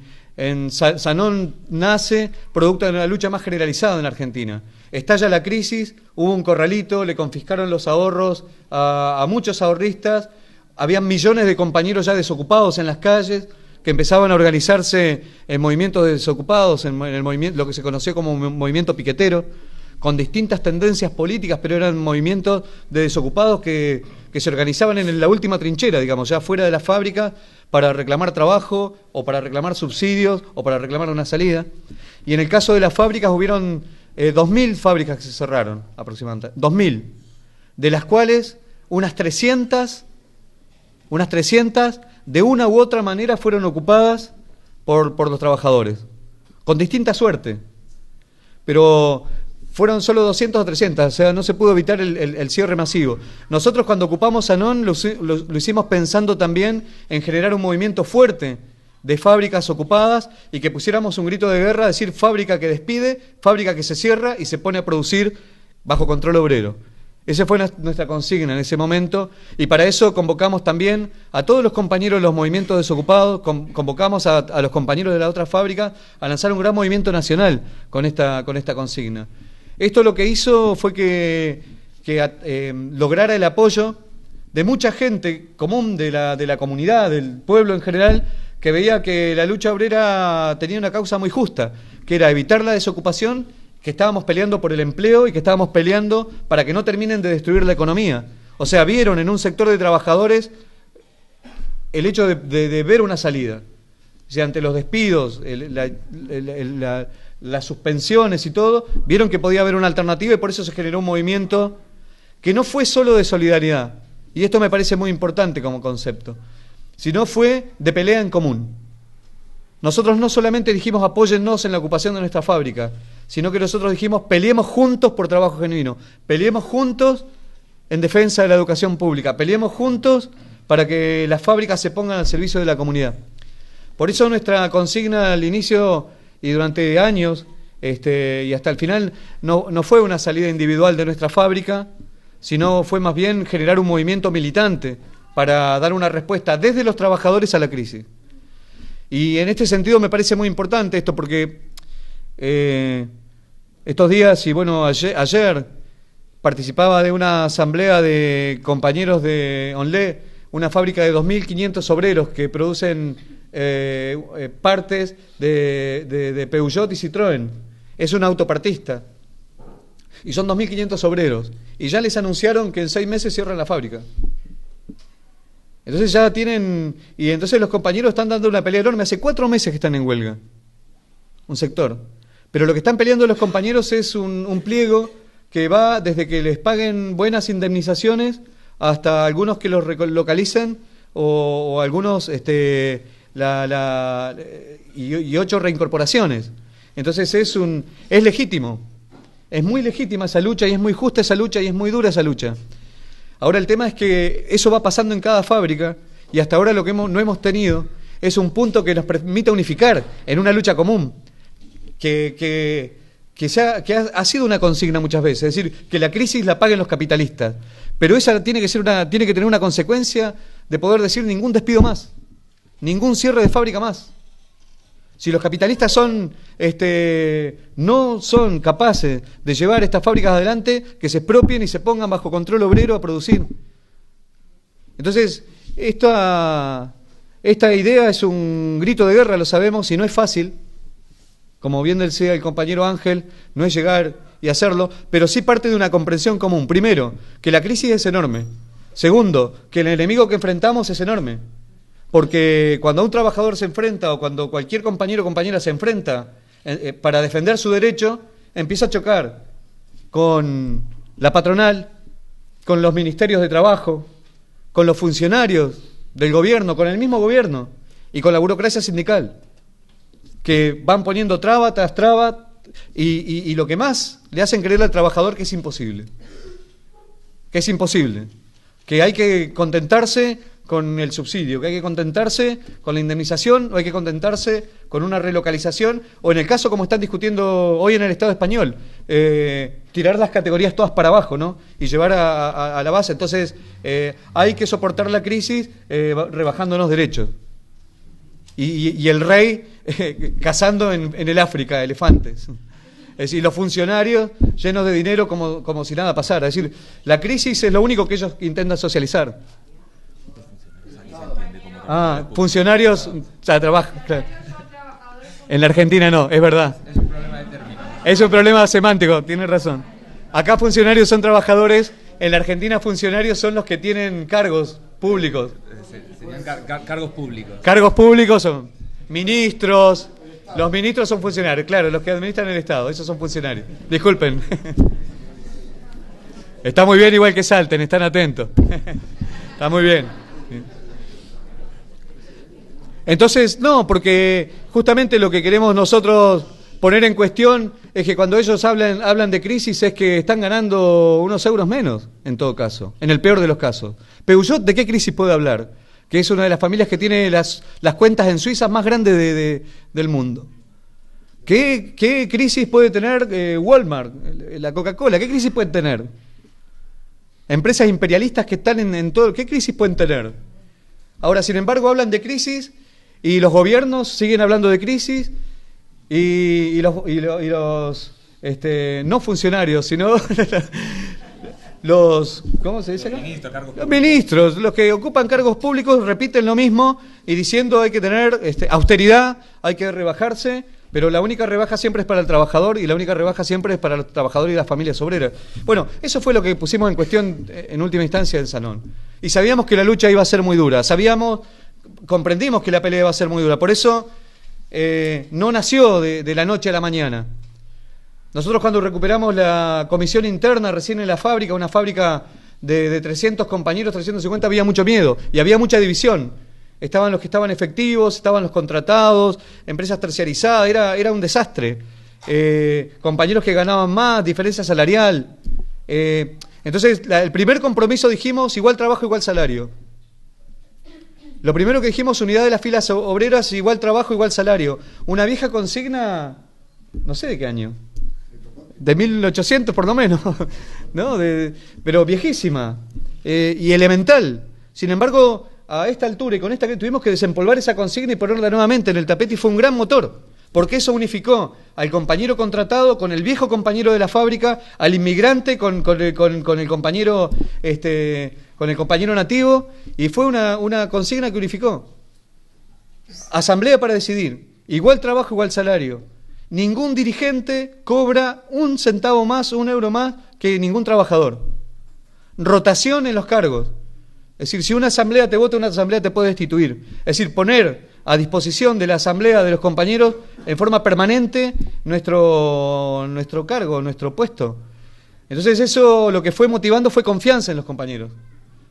nace producto de una lucha más generalizada en la Argentina. Estalla la crisis, hubo un corralito, le confiscaron los ahorros a muchos ahorristas, habían millones de compañeros ya desocupados en las calles, que empezaban a organizarse en movimientos de desocupados, en el movimiento, lo que se conoció como movimiento piquetero, con distintas tendencias políticas, pero eran movimientos de desocupados que se organizaban en la última trinchera, digamos, ya fuera de la fábrica, para reclamar trabajo, o para reclamar subsidios, o para reclamar una salida. Y en el caso de las fábricas hubieron 2.000 fábricas que se cerraron, aproximadamente, 2.000, de las cuales unas 300 de una u otra manera fueron ocupadas por los trabajadores, con distinta suerte, pero fueron solo 200 o 300, o sea, no se pudo evitar el cierre masivo. Nosotros cuando ocupamos Sanón lo hicimos pensando también en generar un movimiento fuerte de fábricas ocupadas y que pusiéramos un grito de guerra, decir fábrica que despide, fábrica que se cierra y se pone a producir bajo control obrero. Esa fue nuestra consigna en ese momento, y para eso convocamos también a todos los compañeros de los movimientos desocupados, convocamos a los compañeros de la otra fábrica a lanzar un gran movimiento nacional con esta consigna. Esto lo que hizo fue que lograra el apoyo de mucha gente común de la comunidad, del pueblo en general, que veía que la lucha obrera tenía una causa muy justa, que era evitar la desocupación, que estábamos peleando por el empleo y que estábamos peleando para que no terminen de destruir la economía. O sea, vieron en un sector de trabajadores el hecho de ver una salida. O sea, ante los despidos, las suspensiones y todo, vieron que podía haber una alternativa y por eso se generó un movimiento que no fue solo de solidaridad, y esto me parece muy importante como concepto, sino fue de pelea en común. Nosotros no solamente dijimos apóyennos en la ocupación de nuestra fábrica, sino que nosotros dijimos peleemos juntos por trabajo genuino, peleemos juntos en defensa de la educación pública, peleemos juntos para que las fábricas se pongan al servicio de la comunidad. Por eso nuestra consigna al inicio y durante años, y hasta el final, no fue una salida individual de nuestra fábrica, sino fue más bien generar un movimiento militante para dar una respuesta desde los trabajadores a la crisis. Y en este sentido me parece muy importante esto porque estos días, y bueno, ayer participaba de una asamblea de compañeros de Onlé, una fábrica de 2.500 obreros que producen partes de Peugeot y Citroën. Es un autopartista. Y son 2.500 obreros. Y ya les anunciaron que en 6 meses cierran la fábrica. Entonces ya tienen... Y entonces los compañeros están dando una pelea enorme. Hace 4 meses que están en huelga. Un sector. Pero lo que están peleando los compañeros es un pliego que va desde que les paguen buenas indemnizaciones hasta algunos que los localicen o algunos... y 8 reincorporaciones. Entonces es legítimo. Es muy legítima esa lucha y es muy justa esa lucha y es muy dura esa lucha. Ahora el tema es que eso va pasando en cada fábrica y hasta ahora lo que no hemos tenido es un punto que nos permita unificar en una lucha común, que ha sido una consigna muchas veces, es decir, que la crisis la paguen los capitalistas, pero esa tiene que tener una consecuencia de poder decir ningún despido más, ningún cierre de fábrica más. Si los capitalistas no son capaces de llevar estas fábricas adelante, que se expropien y se pongan bajo control obrero a producir. Entonces, esta idea es un grito de guerra, lo sabemos, y no es fácil. Como bien decía el compañero Ángel, no es llegar y hacerlo, pero sí parte de una comprensión común. Primero, que la crisis es enorme. Segundo, que el enemigo que enfrentamos es enorme. Porque cuando un trabajador se enfrenta o cuando cualquier compañero o compañera se enfrenta para defender su derecho, empieza a chocar con la patronal, con los ministerios de trabajo, con los funcionarios del gobierno, con el mismo gobierno y con la burocracia sindical, que van poniendo traba tras traba y lo que más le hacen creer al trabajador que es imposible. Que hay que contentarse con el subsidio, que hay que contentarse con la indemnización o hay que contentarse con una relocalización o en el caso como están discutiendo hoy en el Estado español, tirar las categorías todas para abajo, ¿no? Y llevar a la base. Entonces hay que soportar la crisis rebajándonos derechos. Y el rey cazando en el África elefantes. Es decir, los funcionarios llenos de dinero como si nada pasara. Es decir, la crisis es lo único que ellos intentan socializar. Funcionarios, o sea, trabajan, claro. En la Argentina no, es verdad. Es un problema de términos. Es un problema semántico, tiene razón. Acá funcionarios son trabajadores, en la Argentina funcionarios son los que tienen cargos públicos. Serían cargos públicos. Cargos públicos son ministros, los ministros son funcionarios, claro, los que administran el Estado, esos son funcionarios. Disculpen. Está muy bien igual que salten, están atentos. Está muy bien. Entonces, no, porque justamente lo que queremos nosotros poner en cuestión es que cuando ellos hablan de crisis es que están ganando unos euros menos, en todo caso, en el peor de los casos. Peugeot, ¿de qué crisis puede hablar? Que es una de las familias que tiene las cuentas en Suiza más grandes del mundo. ¿Qué crisis puede tener Walmart, la Coca-Cola? ¿Qué crisis pueden tener? Empresas imperialistas que están en todo... ¿Qué crisis pueden tener? Ahora, sin embargo, hablan de crisis... Y los gobiernos siguen hablando de crisis y los no funcionarios, sino los, ¿cómo se dice acá? Los ministros, los que ocupan cargos públicos repiten lo mismo y diciendo hay que tener austeridad, hay que rebajarse, pero la única rebaja siempre es para el trabajador y la única rebaja siempre es para los trabajadores y las familias obreras. Bueno, eso fue lo que pusimos en cuestión en última instancia en Sanón. Y sabíamos que la lucha iba a ser muy dura, comprendimos que la pelea iba a ser muy dura. Por eso no nació de la noche a la mañana. Nosotros cuando recuperamos la comisión interna recién en la fábrica, una fábrica de 300 compañeros, 350, había mucho miedo y había mucha división. Estaban los que estaban efectivos, estaban los contratados, empresas terciarizadas, era un desastre. Compañeros que ganaban más, diferencia salarial. Entonces, el primer compromiso dijimos, igual trabajo, igual salario. Lo primero que dijimos, unidad de las filas obreras, igual trabajo, igual salario. Una vieja consigna, no sé de qué año, de 1800 por lo menos, ¿no? Pero viejísima y elemental. Sin embargo, a esta altura y con esta que tuvimos que desempolvar esa consigna y ponerla nuevamente en el tapete, y fue un gran motor, porque eso unificó al compañero contratado con el viejo compañero de la fábrica, al inmigrante con el compañero con el compañero nativo, y fue una consigna que unificó. Asamblea para decidir, igual trabajo, igual salario. Ningún dirigente cobra un centavo más, un euro más que ningún trabajador. Rotación en los cargos. Es decir, si una asamblea te vota, una asamblea te puede destituir. Es decir, poner a disposición de la asamblea de los compañeros en forma permanente nuestro cargo, nuestro puesto. Entonces eso lo que fue motivando fue confianza en los compañeros.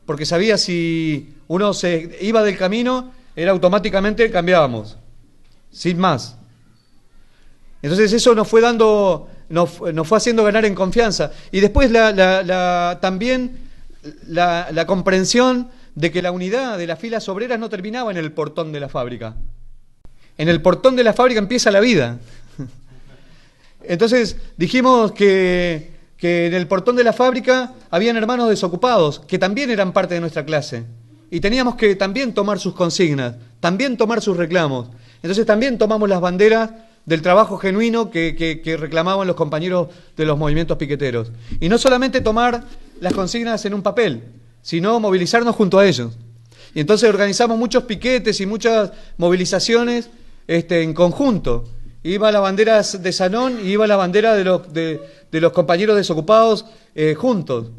Porque sabía si uno se iba del camino, era automáticamente cambiábamos. Sin más. Entonces eso nos fue haciendo ganar en confianza. Y después también la comprensión de que la unidad de las filas obreras no terminaba en el portón de la fábrica. En el portón de la fábrica empieza la vida. Entonces dijimos que en el portón de la fábrica habían hermanos desocupados, que también eran parte de nuestra clase. Y teníamos que también tomar sus consignas, también tomar sus reclamos. Entonces también tomamos las banderas del trabajo genuino que reclamaban los compañeros de los movimientos piqueteros. Y no solamente tomar las consignas en un papel, sino movilizarnos junto a ellos. Y entonces organizamos muchos piquetes y muchas movilizaciones en conjunto. Iba la bandera de Sanón y iba la bandera de los compañeros desocupados juntos.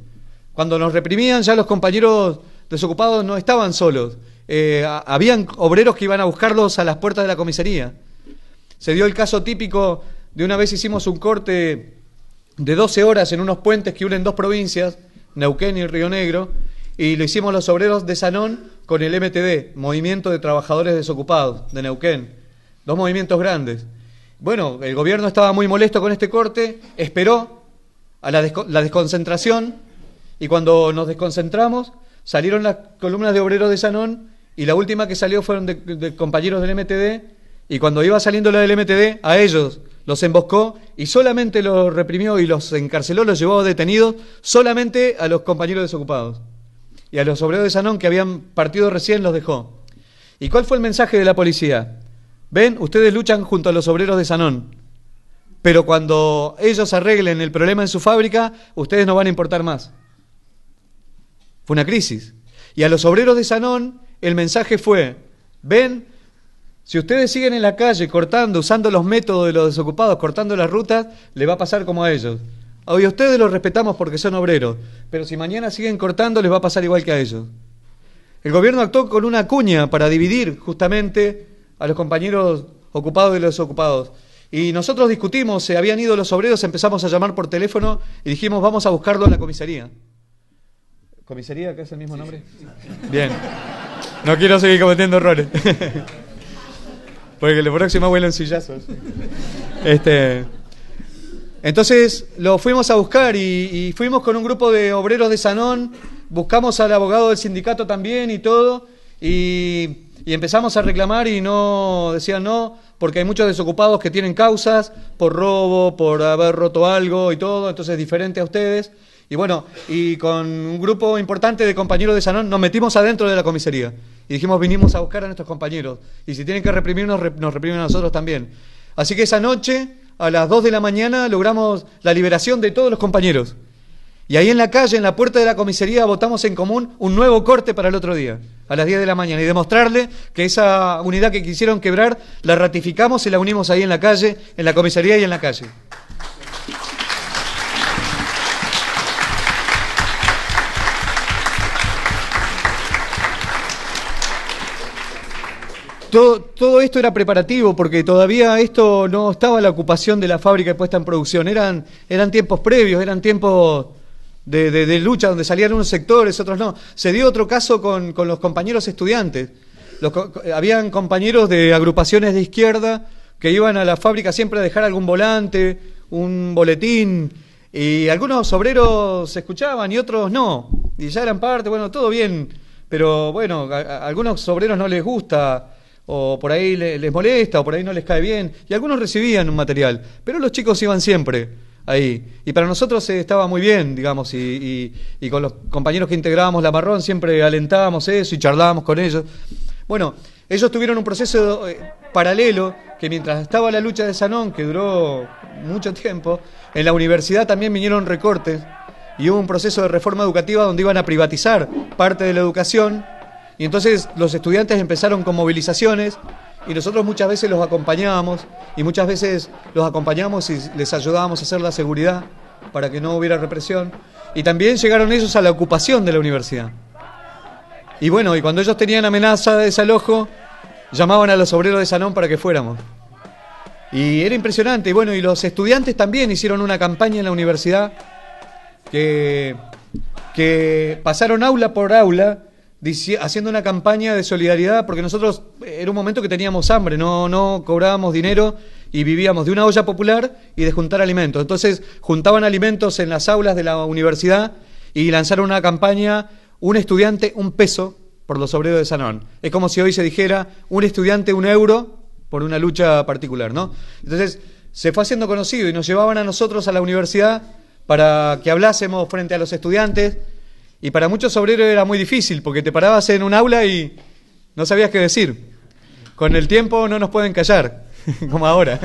Cuando nos reprimían, ya los compañeros desocupados no estaban solos. Habían obreros que iban a buscarlos a las puertas de la comisaría. Se dio el caso típico de una vez hicimos un corte de 12 horas en unos puentes que unen dos provincias, Neuquén y Río Negro, y lo hicimos los obreros de Sanón con el MTD, Movimiento de Trabajadores Desocupados, de Neuquén. Dos movimientos grandes. Bueno, el gobierno estaba muy molesto con este corte, esperó a la desconcentración, y cuando nos desconcentramos, salieron las columnas de obreros de Sanón, y la última que salió fueron de compañeros del MTD, y cuando iba saliendo la del MTD, a ellos los emboscó y solamente los reprimió y los encarceló, los llevó detenidos, solamente a los compañeros desocupados. Y a los obreros de Sanón que habían partido recién los dejó. ¿Y cuál fue el mensaje de la policía? Ven, ustedes luchan junto a los obreros de Sanón, pero cuando ellos arreglen el problema en su fábrica, ustedes no van a importar más. Fue una crisis. Y a los obreros de Sanón el mensaje fue, ven, si ustedes siguen en la calle cortando, usando los métodos de los desocupados, cortando las rutas, le va a pasar como a ellos. Hoy a ustedes los respetamos porque son obreros, pero si mañana siguen cortando les va a pasar igual que a ellos. El gobierno actuó con una cuña para dividir justamente a los compañeros ocupados y los desocupados. Y nosotros discutimos, se habían ido los obreros, empezamos a llamar por teléfono y dijimos vamos a buscarlo en la comisaría. ¿Comisaría? ¿Qué es el mismo nombre? Bien. No quiero seguir cometiendo errores. Porque el próximo vuelo en sillazos. Entonces lo fuimos a buscar y fuimos con un grupo de obreros de Sanón, buscamos al abogado del sindicato también y todo, y empezamos a reclamar y no decían no, porque hay muchos desocupados que tienen causas por robo, por haber roto algo y todo, entonces diferente a ustedes. Y bueno, y con un grupo importante de compañeros de Sanón nos metimos adentro de la comisaría y dijimos vinimos a buscar a nuestros compañeros y si tienen que reprimirnos, nos reprimen a nosotros también. Así que esa noche, a las 2 de la mañana, logramos la liberación de todos los compañeros. Y ahí en la calle, en la puerta de la comisaría, votamos en común un nuevo corte para el otro día, a las 10 de la mañana, y demostrarle que esa unidad que quisieron quebrar, la ratificamos y la unimos ahí en la calle, en la comisaría y en la calle. todo esto era preparativo porque todavía esto no estaba la ocupación de la fábrica puesta en producción. Eran tiempos previos, eran tiempos de lucha donde salían unos sectores, otros no. Se dio otro caso con los compañeros estudiantes. Habían compañeros de agrupaciones de izquierda que iban a la fábrica siempre a dejar algún volante, un boletín, y algunos obreros se escuchaban y otros no. Y ya eran parte, bueno, todo bien, pero bueno, a algunos obreros no les gusta, o por ahí les molesta, o por ahí no les cae bien, y algunos recibían un material, pero los chicos iban siempre ahí. Y para nosotros estaba muy bien, digamos, y con los compañeros que integrábamos la Marrón siempre alentábamos eso y charlábamos con ellos. Bueno, ellos tuvieron un proceso paralelo, que mientras estaba la lucha de Sanón, que duró mucho tiempo, en la universidad también vinieron recortes, y hubo un proceso de reforma educativa donde iban a privatizar parte de la educación, y entonces los estudiantes empezaron con movilizaciones, y nosotros muchas veces los acompañábamos, y muchas veces los acompañábamos y les ayudábamos a hacer la seguridad para que no hubiera represión, y también llegaron ellos a la ocupación de la universidad. Y bueno, y cuando ellos tenían amenaza de desalojo, llamaban a los obreros de Sanón para que fuéramos. Y era impresionante. Y bueno, y los estudiantes también hicieron una campaña en la universidad que pasaron aula por aula haciendo una campaña de solidaridad, porque nosotros era un momento que teníamos hambre, no cobrábamos dinero y vivíamos de una olla popular y de juntar alimentos. Entonces juntaban alimentos en las aulas de la universidad y lanzaron una campaña: un estudiante, un peso por los obreros de Sanón. Es como si hoy se dijera un estudiante, un euro por una lucha particular, ¿no? Entonces se fue haciendo conocido y nos llevaban a nosotros a la universidad para que hablásemos frente a los estudiantes, y para muchos obreros era muy difícil porque te parabas en un aula y no sabías qué decir. Con el tiempo no nos pueden callar, como ahora.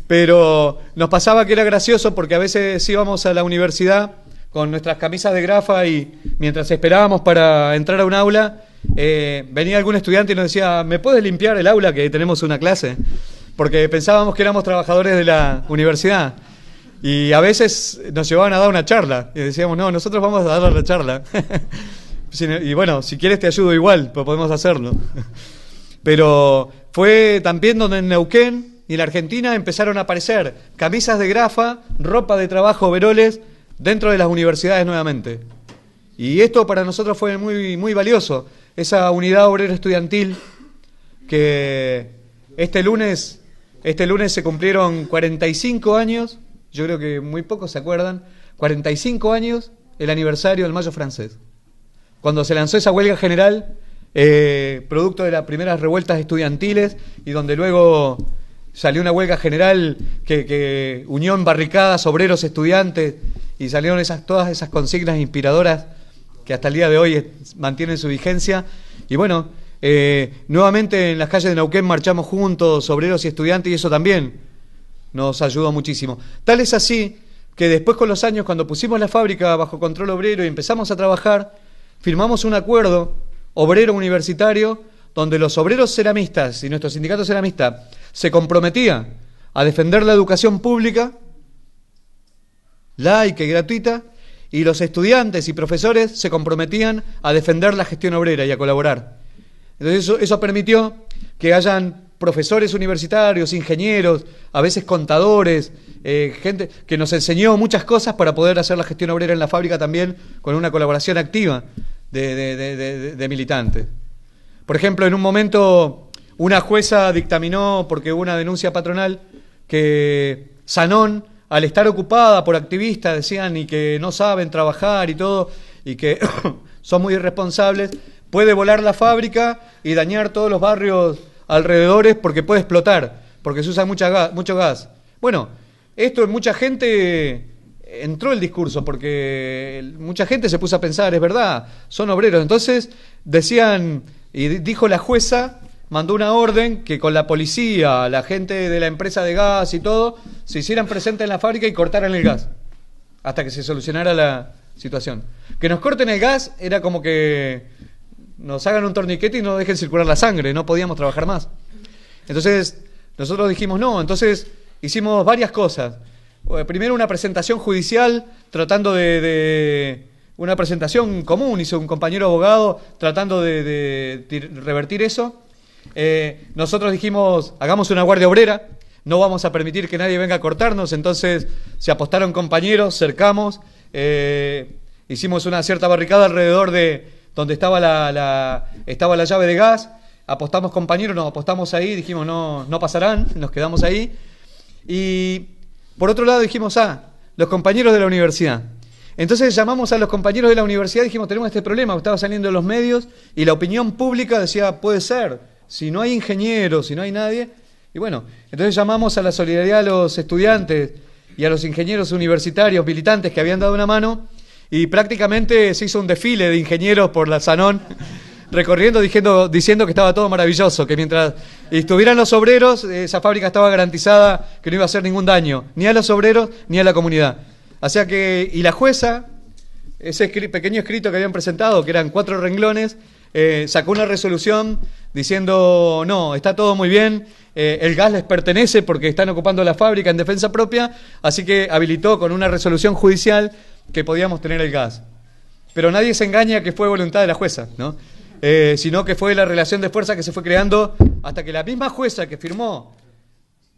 Pero nos pasaba que era gracioso porque a veces íbamos a la universidad con nuestras camisas de grafa y mientras esperábamos para entrar a un aula, venía algún estudiante y nos decía: ¿me puedes limpiar el aula que tenemos una clase? Porque pensábamos que éramos trabajadores de la universidad. Y a veces nos llevaban a dar una charla y decíamos: no, nosotros vamos a dar la charla. Y bueno, si quieres te ayudo igual, pues podemos hacerlo. Pero fue también donde en Neuquén y en la Argentina empezaron a aparecer camisas de grafa, ropa de trabajo, overoles, dentro de las universidades nuevamente. Y esto para nosotros fue muy, muy valioso, esa unidad obrera estudiantil que este lunes se cumplieron 45 años, yo creo que muy pocos se acuerdan, 45 años el aniversario del Mayo francés, cuando se lanzó esa huelga general, producto de las primeras revueltas estudiantiles, y donde luego salió una huelga general que unió en barricadas obreros, estudiantes, y salieron todas esas consignas inspiradoras que hasta el día de hoy mantienen su vigencia. Y bueno, nuevamente en las calles de Neuquén marchamos juntos, obreros y estudiantes, y eso también nos ayudó muchísimo. Tal es así que después, con los años, cuando pusimos la fábrica bajo control obrero y empezamos a trabajar, firmamos un acuerdo obrero universitario donde los obreros ceramistas y nuestro sindicato ceramista se comprometía a defender la educación pública, laica y gratuita, y los estudiantes y profesores se comprometían a defender la gestión obrera y a colaborar. Entonces eso permitió que hayan profesores universitarios, ingenieros, a veces contadores, gente que nos enseñó muchas cosas para poder hacer la gestión obrera en la fábrica también, con una colaboración activa de militantes. Por ejemplo, en un momento una jueza dictaminó, porque hubo una denuncia patronal, que Sanón, al estar ocupada por activistas, decían, y que no saben trabajar y todo, y que son muy irresponsables, puede volar la fábrica y dañar todos los barrios alrededores porque puede explotar, porque se usa mucho gas. Bueno, esto en mucha gente entró el discurso, porque mucha gente se puso a pensar, es verdad, son obreros. Entonces decían, y dijo la jueza, mandó una orden que con la policía, la gente de la empresa de gas y todo, se hicieran presentes en la fábrica y cortaran el gas hasta que se solucionara la situación. Que nos corten el gas era como que nos hagan un torniquete y no dejen circular la sangre, no podíamos trabajar más. Entonces nosotros dijimos no, entonces hicimos varias cosas. Primero una presentación judicial tratando de una presentación común, hizo un compañero abogado tratando de revertir eso. Nosotros dijimos, hagamos una guardia obrera, no vamos a permitir que nadie venga a cortarnos, entonces se apostaron compañeros, cercamos, hicimos una cierta barricada alrededor de donde estaba estaba la llave de gas, apostamos compañeros, nos apostamos ahí, dijimos no pasarán, nos quedamos ahí. Y por otro lado dijimos, los compañeros de la universidad. Entonces llamamos a los compañeros de la universidad y dijimos, tenemos este problema, estaba saliendo en los medios y la opinión pública decía, puede ser, si no hay ingenieros, si no hay nadie. Y bueno, entonces llamamos a la solidaridad a los estudiantes y a los ingenieros universitarios militantes que habían dado una mano y prácticamente se hizo un desfile de ingenieros por la Sanón, recorriendo diciendo que estaba todo maravilloso, que mientras estuvieran los obreros, esa fábrica estaba garantizada que no iba a hacer ningún daño, ni a los obreros ni a la comunidad. O sea que, y la jueza, ese pequeño escrito que habían presentado, que eran 4 renglones, sacó una resolución diciendo, no, está todo muy bien, el gas les pertenece porque están ocupando la fábrica en defensa propia, así que habilitó con una resolución judicial que podíamos tener el gas. Pero nadie se engaña que fue voluntad de la jueza, ¿no? Sino que fue la relación de fuerza que se fue creando hasta que la misma jueza que firmó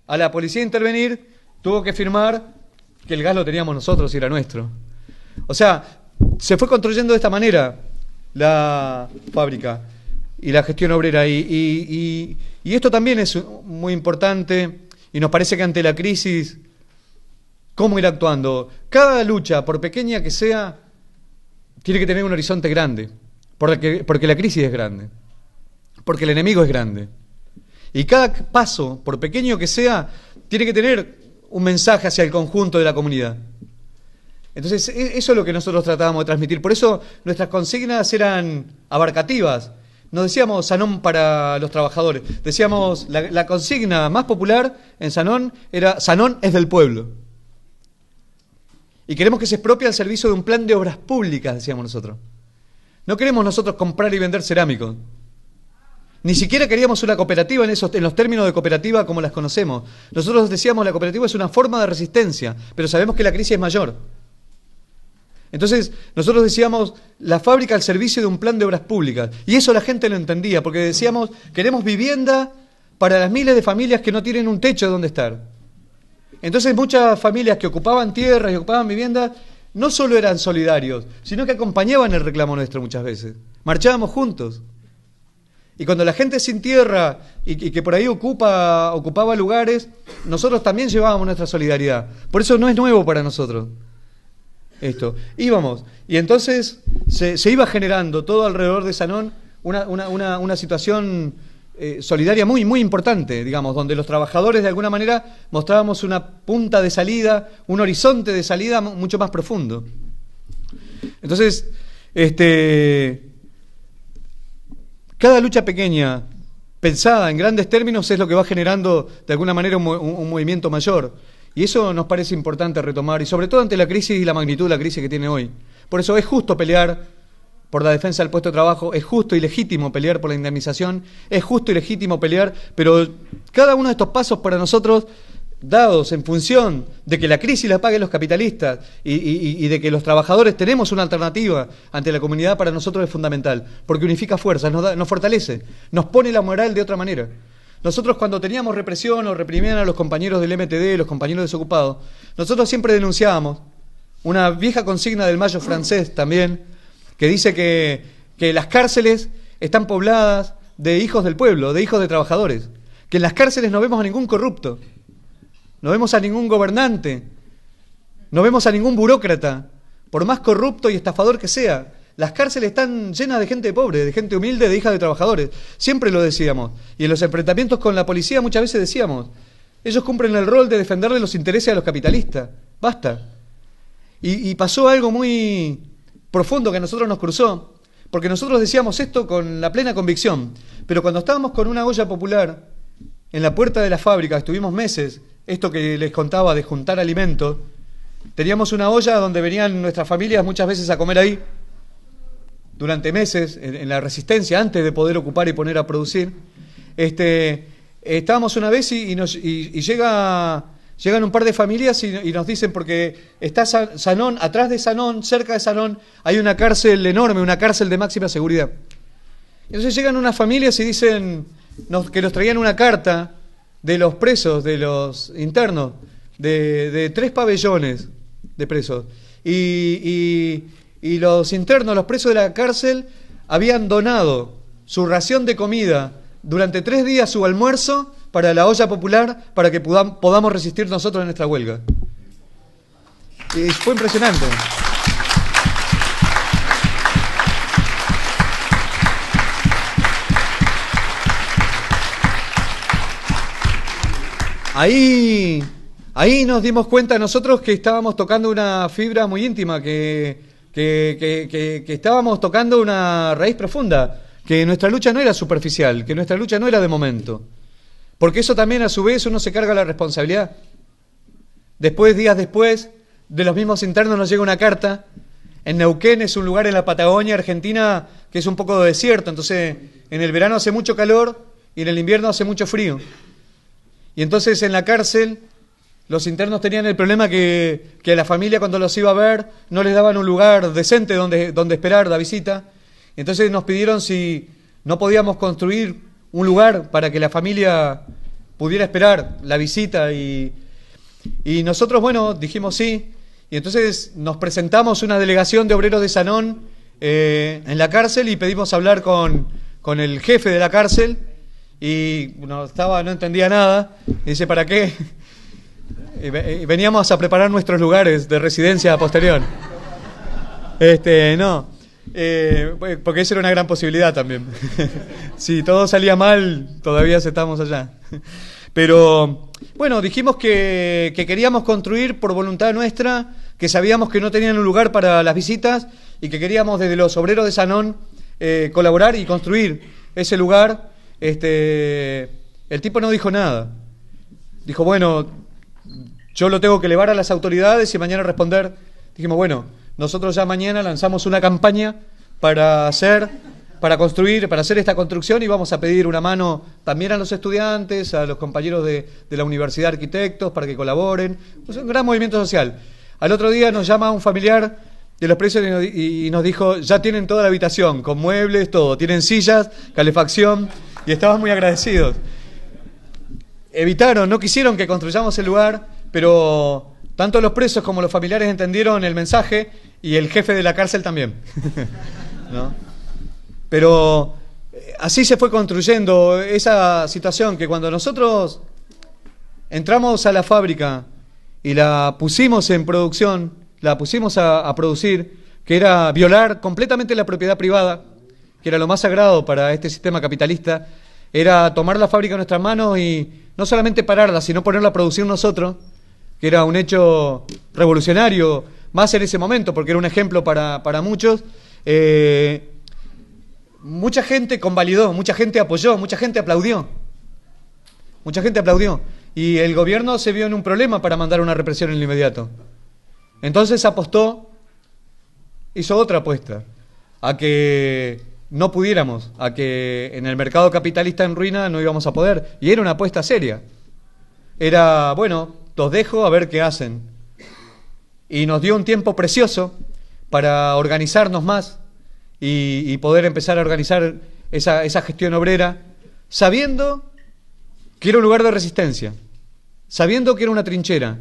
a la policía intervenir tuvo que firmar que el gas lo teníamos nosotros y era nuestro. O sea, se fue construyendo de esta manera la fábrica y la gestión obrera y esto también es muy importante y nos parece que ante la crisis, ¿cómo ir actuando? Cada lucha, por pequeña que sea, tiene que tener un horizonte grande. Porque la crisis es grande, porque el enemigo es grande. Y cada paso, por pequeño que sea, tiene que tener un mensaje hacia el conjunto de la comunidad. Entonces, eso es lo que nosotros tratábamos de transmitir. Por eso nuestras consignas eran abarcativas. No decíamos Sanón para los trabajadores. Decíamos, la consigna más popular en Sanón era Sanón es del pueblo. Y queremos que se expropie al servicio de un plan de obras públicas, decíamos nosotros. No queremos nosotros comprar y vender cerámicos. Ni siquiera queríamos una cooperativa en los términos de cooperativa como las conocemos. Nosotros decíamos la cooperativa es una forma de resistencia, pero sabemos que la crisis es mayor. Entonces, nosotros decíamos la fábrica al servicio de un plan de obras públicas. Y eso la gente lo entendía, porque decíamos, queremos vivienda para las miles de familias que no tienen un techo donde estar. Entonces, muchas familias que ocupaban tierras y ocupaban viviendas no solo eran solidarios, sino que acompañaban el reclamo nuestro muchas veces. Marchábamos juntos. Y cuando la gente sin tierra y que por ahí ocupaba lugares, nosotros también llevábamos nuestra solidaridad. Por eso no es nuevo para nosotros esto. Íbamos. Y entonces se iba generando todo alrededor de Sanón una situación solidaria muy, muy importante, digamos, donde los trabajadores de alguna manera mostrábamos una punta de salida, un horizonte de salida mucho más profundo. Entonces, cada lucha pequeña, pensada en grandes términos, es lo que va generando de alguna manera un movimiento mayor. Y eso nos parece importante retomar, y sobre todo ante la crisis y la magnitud de la crisis que tiene hoy. Por eso es justo pelear por la defensa del puesto de trabajo, es justo y legítimo pelear por la indemnización, es justo y legítimo pelear, pero cada uno de estos pasos para nosotros, dados en función de que la crisis la paguen los capitalistas y de que los trabajadores tenemos una alternativa ante la comunidad, para nosotros es fundamental, porque unifica fuerzas, nos fortalece, nos pone la moral de otra manera. Nosotros cuando teníamos represión o reprimían a los compañeros del MTD, los compañeros desocupados, nosotros siempre denunciábamos una vieja consigna del Mayo francés también, que dice que las cárceles están pobladas de hijos del pueblo, de hijos de trabajadores, que en las cárceles no vemos a ningún corrupto, no vemos a ningún gobernante, no vemos a ningún burócrata, por más corrupto y estafador que sea. Las cárceles están llenas de gente pobre, de gente humilde, de hijas de trabajadores. Siempre lo decíamos. Y en los enfrentamientos con la policía muchas veces decíamos, ellos cumplen el rol de defenderle los intereses a los capitalistas. Basta. Y pasó algo muy profundo que a nosotros nos cruzó, porque nosotros decíamos esto con la plena convicción, pero cuando estábamos con una olla popular en la puerta de la fábrica, estuvimos meses, esto que les contaba de juntar alimentos, teníamos una olla donde venían nuestras familias muchas veces a comer ahí, durante meses, en la resistencia, antes de poder ocupar y poner a producir. Estábamos una vez y llegan un par de familias y nos dicen, porque está Sanón, atrás de Sanón, cerca de Sanón, hay una cárcel enorme, una cárcel de máxima seguridad. Entonces llegan unas familias y dicen, que nos traían una carta de los presos, de los internos, de 3 pabellones de presos. Y los internos, los presos de la cárcel, habían donado su ración de comida durante 3 días, su almuerzo, para la olla popular, para que podamos resistir nosotros en nuestra huelga. Y fue impresionante. Ahí nos dimos cuenta nosotros que estábamos tocando una fibra muy íntima, que estábamos tocando una raíz profunda, que nuestra lucha no era superficial, que nuestra lucha no era de momento. Porque eso también, a su vez, uno se carga la responsabilidad. Días después, de los mismos internos nos llega una carta. En Neuquén es un lugar en la Patagonia Argentina que es un poco de desierto, entonces en el verano hace mucho calor y en el invierno hace mucho frío. Y entonces en la cárcel los internos tenían el problema que a la familia, cuando los iba a ver, no les daban un lugar decente donde esperar la visita. Entonces nos pidieron si no podíamos construir un lugar para que la familia pudiera esperar la visita. Y nosotros, bueno, dijimos sí. Y entonces nos presentamos una delegación de obreros de Sanón en la cárcel y pedimos hablar con el jefe de la cárcel. Y no entendía nada. Y dice, ¿para qué? Y veníamos a preparar nuestros lugares de residencia posterior. Porque esa era una gran posibilidad también. Si todo salía mal, todavía estábamos allá. Pero bueno, dijimos que queríamos construir por voluntad nuestra, que sabíamos que no tenían un lugar para las visitas y que queríamos desde los obreros de Sanón colaborar y construir ese lugar. El tipo no dijo nada. Dijo, bueno, yo lo tengo que elevar a las autoridades y mañana responder. Dijimos, bueno, nosotros ya mañana lanzamos una campaña para hacer esta construcción y vamos a pedir una mano también a los estudiantes, a los compañeros de la Universidad de Arquitectos para que colaboren. Es un gran movimiento social. Al otro día nos llama un familiar de los presos y nos dijo, ya tienen toda la habitación, con muebles, todo, tienen sillas, calefacción, y estaban muy agradecidos. No quisieron que construyamos el lugar, pero tanto los presos como los familiares entendieron el mensaje y el jefe de la cárcel también. ¿No? Pero así se fue construyendo esa situación, que cuando nosotros entramos a la fábrica y la pusimos en producción, la pusimos a producir, que era violar completamente la propiedad privada, que era lo más sagrado para este sistema capitalista, era tomar la fábrica en nuestras manos y no solamente pararla, sino ponerla a producir nosotros, que era un hecho revolucionario, más en ese momento, porque era un ejemplo para muchos. Mucha gente convalidó, mucha gente apoyó, mucha gente aplaudió. Y el gobierno se vio en un problema para mandar una represión en el inmediato. Entonces hizo otra apuesta, a que no pudiéramos, a que en el mercado capitalista en ruina no íbamos a poder. Y era una apuesta seria. Era, bueno, los dejo a ver qué hacen. Y nos dio un tiempo precioso para organizarnos más y poder empezar a organizar esa gestión obrera, sabiendo que era un lugar de resistencia, sabiendo que era una trinchera,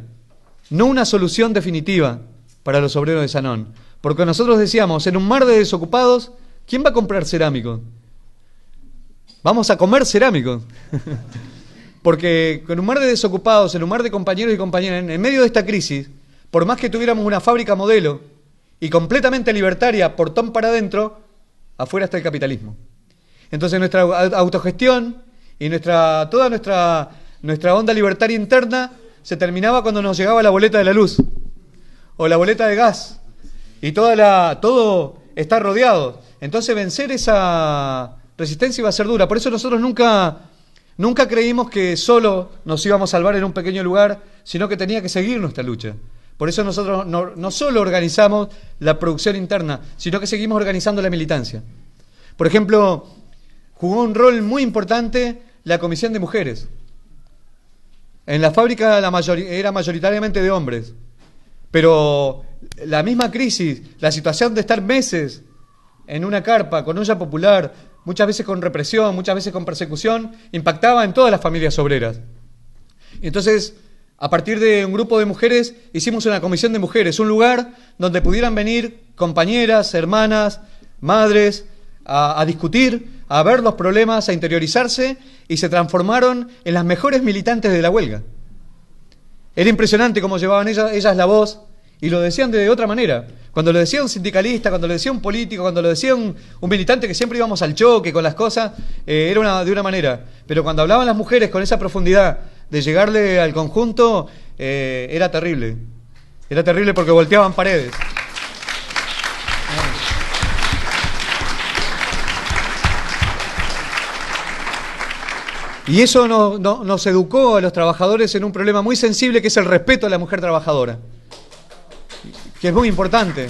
no una solución definitiva para los obreros de Sanón. Porque nosotros decíamos, en un mar de desocupados, ¿quién va a comprar cerámicos? Vamos a comer cerámicos. Porque con un mar de desocupados, en un mar de compañeros y compañeras, en medio de esta crisis, por más que tuviéramos una fábrica modelo y completamente libertaria, portón para adentro, afuera está el capitalismo. Entonces nuestra autogestión y toda nuestra onda libertaria interna se terminaba cuando nos llegaba la boleta de la luz o la boleta de gas y todo está rodeado. Entonces vencer esa resistencia iba a ser dura. Por eso nosotros nunca creímos que solo nos íbamos a salvar en un pequeño lugar, sino que tenía que seguir nuestra lucha. Por eso nosotros no solo organizamos la producción interna, sino que seguimos organizando la militancia. Por ejemplo, jugó un rol muy importante la Comisión de Mujeres. En la fábrica era mayoritariamente de hombres, pero la misma crisis, la situación de estar meses en una carpa con olla popular, muchas veces con represión, muchas veces con persecución, impactaba en todas las familias obreras. Entonces, a partir de un grupo de mujeres, hicimos una comisión de mujeres, un lugar donde pudieran venir compañeras, hermanas, madres, a discutir, a ver los problemas, a interiorizarse, y se transformaron en las mejores militantes de la huelga. Era impresionante cómo llevaban ellas la voz, y lo decían de otra manera. Cuando lo decía un sindicalista, cuando lo decía un político, cuando lo decía un militante que siempre íbamos al choque con las cosas, era de una manera. Pero cuando hablaban las mujeres con esa profundidad de llegarle al conjunto, era terrible. Era terrible porque volteaban paredes. Y eso nos educó a los trabajadores en un problema muy sensible, que es el respeto a la mujer trabajadora, que es muy importante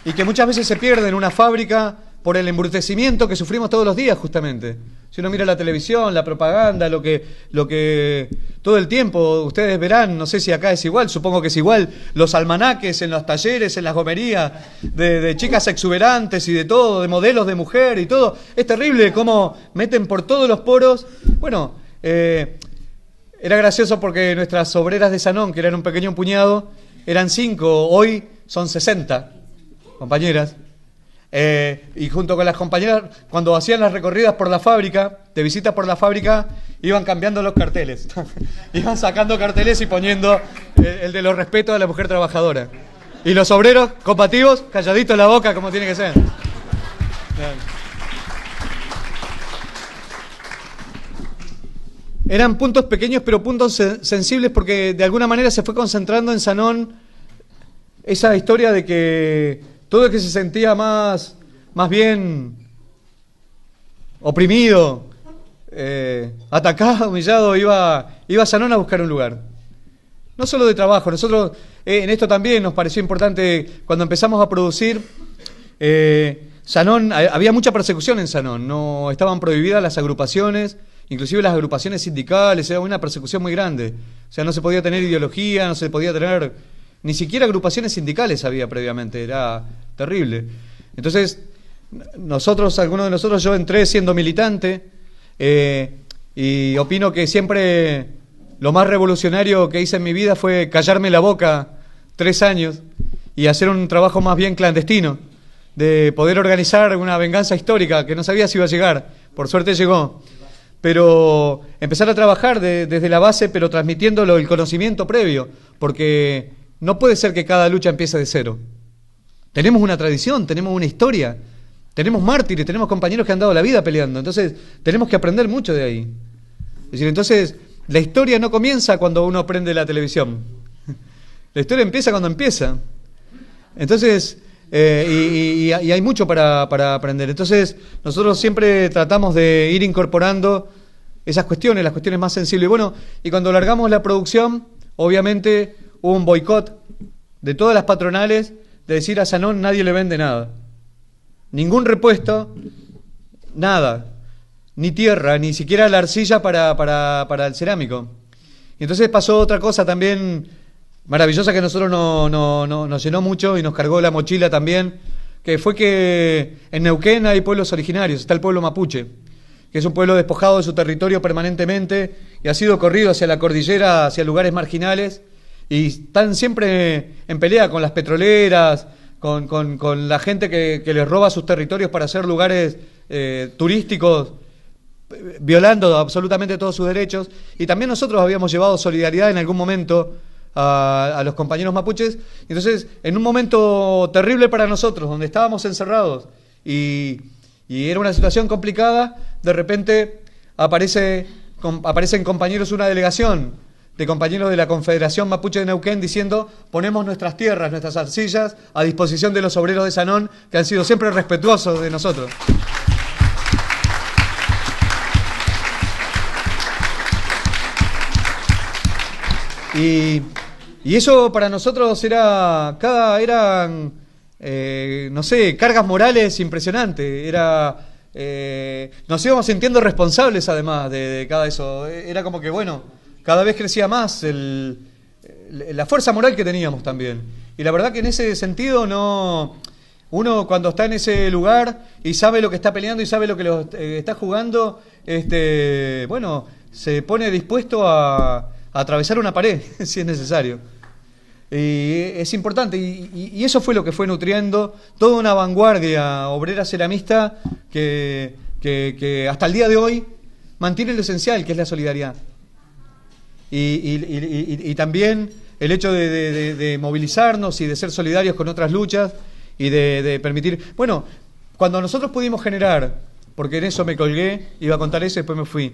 y que muchas veces se pierde en una fábrica por el embrutecimiento que sufrimos todos los días, justamente. Si uno mira la televisión, la propaganda, lo que todo el tiempo, ustedes verán, no sé si acá es igual, supongo que es igual, los almanaques en los talleres, en las gomerías, de chicas exuberantes y de todo, de modelos de mujer y todo. Es terrible cómo meten por todos los poros. Bueno, era gracioso porque nuestras obreras de Sanón, que eran un pequeño puñado, eran 5, hoy son 60 compañeras. Y junto con las compañeras, cuando hacían las recorridas por la fábrica, de visitas por la fábrica, iban cambiando los carteles. Iban sacando carteles y poniendo el de los respetos a la mujer trabajadora. Y los obreros combativos, calladitos en la boca, como tiene que ser. Eran puntos pequeños, pero puntos sensibles, porque de alguna manera se fue concentrando en Sanón esa historia de que todo el que se sentía más bien oprimido, atacado, humillado, iba a Sanón a buscar un lugar. No solo de trabajo, nosotros en esto también nos pareció importante cuando empezamos a producir. Sanón, había mucha persecución en Sanón, no estaban prohibidas las agrupaciones, inclusive las agrupaciones sindicales, era una persecución muy grande. O sea, no se podía tener ideología, no se podía tener... Ni siquiera agrupaciones sindicales había previamente, era terrible. Entonces, algunos de nosotros, yo entré siendo militante, y opino que siempre lo más revolucionario que hice en mi vida fue callarme la boca 3 años y hacer un trabajo más bien clandestino, de poder organizar una venganza histórica que no sabía si iba a llegar, por suerte llegó. Pero empezar a trabajar desde la base, pero transmitiéndolo el conocimiento previo, porque no puede ser que cada lucha empiece de cero. Tenemos una tradición, tenemos una historia, tenemos mártires, tenemos compañeros que han dado la vida peleando. Entonces, tenemos que aprender mucho de ahí. Es decir, entonces, la historia no comienza cuando uno prende la televisión. La historia empieza cuando empieza. Entonces, y hay mucho para aprender. Entonces, nosotros siempre tratamos de ir incorporando esas cuestiones, las cuestiones más sensibles. Bueno, y cuando largamos la producción, obviamente hubo un boicot de todas las patronales de decir a Sanón nadie le vende nada. Ningún repuesto, nada. Ni tierra, ni siquiera la arcilla para el cerámico. Y entonces pasó otra cosa también maravillosa que a nosotros nos llenó mucho y nos cargó la mochila también, que fue que en Neuquén hay pueblos originarios, está el pueblo mapuche, que es un pueblo despojado de su territorio permanentemente y ha sido corrido hacia la cordillera, hacia lugares marginales, y están siempre en pelea con las petroleras, con la gente que les roba sus territorios para hacer lugares turísticos, violando absolutamente todos sus derechos. Y también nosotros habíamos llevado solidaridad en algún momento a los compañeros mapuches. Entonces, en un momento terrible para nosotros, donde estábamos encerrados y era una situación complicada, de repente aparecen compañeros, una delegación de compañeros de la Confederación Mapuche de Neuquén diciendo: ponemos nuestras tierras, nuestras arcillas a disposición de los obreros de Sanón, que han sido siempre respetuosos de nosotros. Y eso para nosotros eran no sé, cargas morales impresionantes. Nos íbamos sintiendo responsables además de cada eso. Era como que, bueno, cada vez crecía más la fuerza moral que teníamos también. Y la verdad que en ese sentido Uno cuando está en ese lugar y sabe lo que está peleando y sabe lo que está jugando, bueno, se pone dispuesto a atravesar una pared, si es necesario. Y es importante, y eso fue lo que fue nutriendo toda una vanguardia obrera ceramista que hasta el día de hoy mantiene lo esencial, que es la solidaridad. Y también el hecho de movilizarnos y de ser solidarios con otras luchas y de permitir... Bueno, cuando nosotros pudimos generar, porque en eso me colgué, iba a contar eso y después me fui.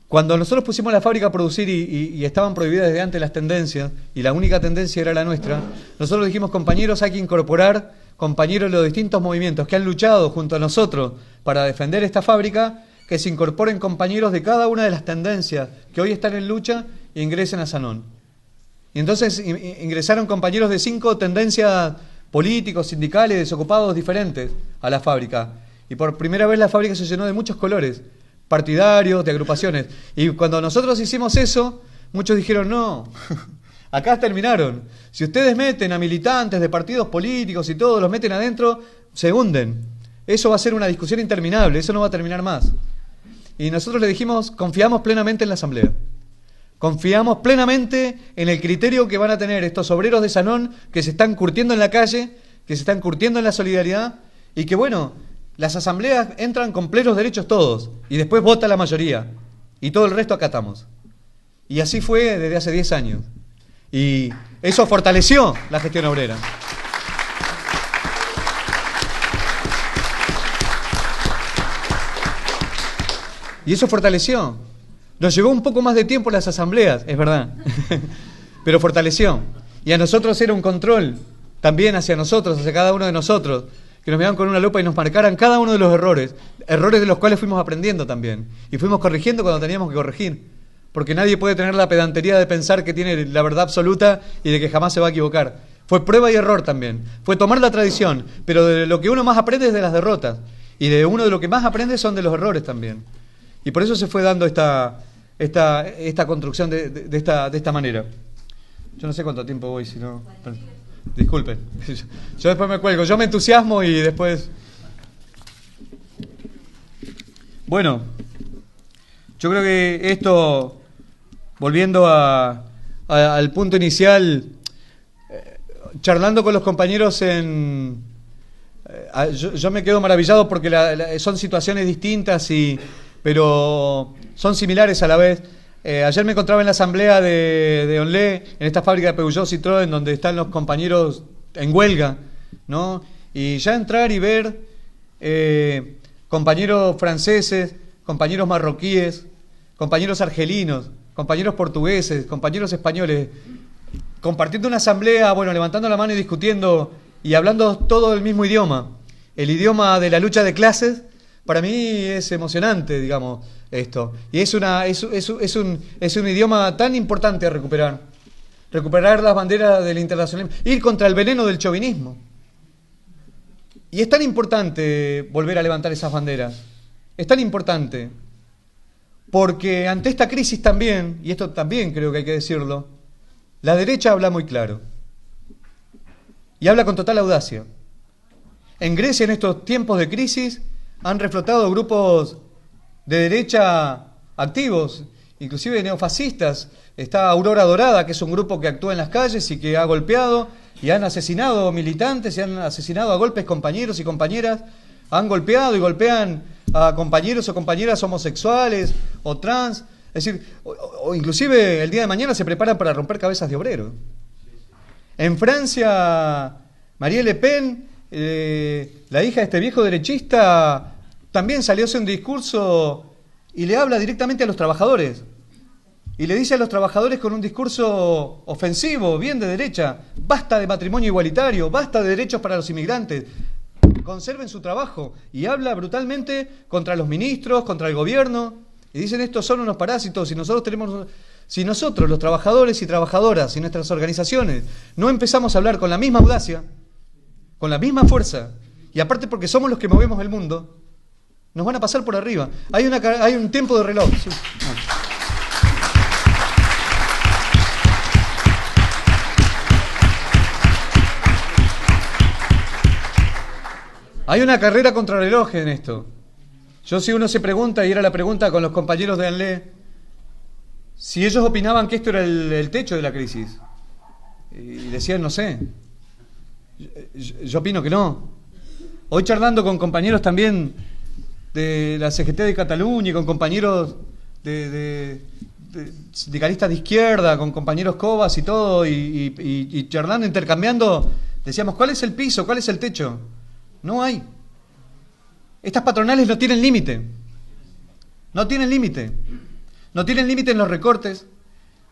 Cuando nosotros pusimos la fábrica a producir y estaban prohibidas desde antes las tendencias, y la única tendencia era la nuestra, nosotros dijimos, compañeros, hay que incorporar compañeros de los distintos movimientos que han luchado junto a nosotros para defender esta fábrica, que se incorporen compañeros de cada una de las tendencias que hoy están en lucha e ingresen a Sanón. Y entonces ingresaron compañeros de 5 tendencias políticos, sindicales, desocupados diferentes a la fábrica. Y por primera vez la fábrica se llenó de muchos colores, partidarios, de agrupaciones. Y cuando nosotros hicimos eso, muchos dijeron, no, acá terminaron. Si ustedes meten a militantes de partidos políticos y todo, los meten adentro, se hunden. Eso va a ser una discusión interminable, eso no va a terminar más. Y nosotros le dijimos, confiamos plenamente en la Asamblea. Confiamos plenamente en el criterio que van a tener estos obreros de Sanón que se están curtiendo en la calle, que se están curtiendo en la solidaridad y que, bueno, las asambleas entran con plenos derechos todos y después vota la mayoría y todo el resto acatamos. Y así fue desde hace 10 años. Y eso fortaleció la gestión obrera. Y eso fortaleció. Nos llevó un poco más de tiempo las asambleas, es verdad, pero fortaleció. Y a nosotros era un control, también hacia nosotros, hacia cada uno de nosotros, que nos miraban con una lupa y nos marcaran cada uno de los errores de los cuales fuimos aprendiendo también. Y fuimos corrigiendo cuando teníamos que corregir. Porque nadie puede tener la pedantería de pensar que tiene la verdad absoluta y de que jamás se va a equivocar. Fue prueba y error también. Fue tomar la tradición, pero de lo que uno más aprende es de las derrotas. Y de uno de lo que más aprende son de los errores también. Y por eso se fue dando esta construcción de esta manera. Yo no sé cuánto tiempo voy, si no... Disculpen. Yo después me cuelgo. Yo me entusiasmo y después... Bueno, yo creo que esto, volviendo al punto inicial, charlando con los compañeros yo me quedo maravillado porque son situaciones distintas pero son similares a la vez. Ayer me encontraba en la asamblea de Onlé, en esta fábrica de Peugeot Citroën, donde están los compañeros en huelga, ¿no? Y ya entrar y ver compañeros franceses, compañeros marroquíes, compañeros argelinos, compañeros portugueses, compañeros españoles, compartiendo una asamblea, bueno, levantando la mano y discutiendo y hablando todo el mismo idioma, el idioma de la lucha de clases. Para mí es emocionante, digamos, esto. Y es un idioma tan importante a recuperar. Recuperar las banderas del internacionalismo. Ir contra el veneno del chauvinismo. Y es tan importante volver a levantar esas banderas. Es tan importante. Porque ante esta crisis también, y esto también creo que hay que decirlo, la derecha habla muy claro. Y habla con total audacia. En Grecia, en estos tiempos de crisis, han reflotado grupos de derecha activos, inclusive neofascistas. Está Aurora Dorada, que es un grupo que actúa en las calles y que ha golpeado y han asesinado militantes y han asesinado a golpes compañeros y compañeras. Han golpeado y golpean a compañeros o compañeras homosexuales o trans. Es decir, o inclusive el día de mañana se preparan para romper cabezas de obreros. En Francia, Marielle Le Pen, la hija de este viejo derechista, también salió a hacer un discurso y le habla directamente a los trabajadores. Y le dice a los trabajadores con un discurso ofensivo, bien de derecha, basta de matrimonio igualitario, basta de derechos para los inmigrantes, conserven su trabajo. Y habla brutalmente contra los ministros, contra el gobierno. Y dicen, estos son unos parásitos y si nosotros, los trabajadores y trabajadoras y nuestras organizaciones, no empezamos a hablar con la misma audacia, con la misma fuerza, y aparte porque somos los que movemos el mundo, nos van a pasar por arriba. Hay un tiempo de reloj. Sí. Hay una carrera contrarreloj en esto. Yo, si uno se pregunta, y era la pregunta con los compañeros de ANLE, si ellos opinaban que esto era el techo de la crisis. Y decían, no sé. Yo opino que no. Hoy charlando con compañeros también de la CGT de Cataluña y con compañeros de sindicalistas de izquierda, con compañeros Cobas y todo, y charlando, intercambiando, decíamos, ¿cuál es el piso? ¿Cuál es el techo? No hay. Estas patronales no tienen límite. No tienen límite. No tienen límite en los recortes.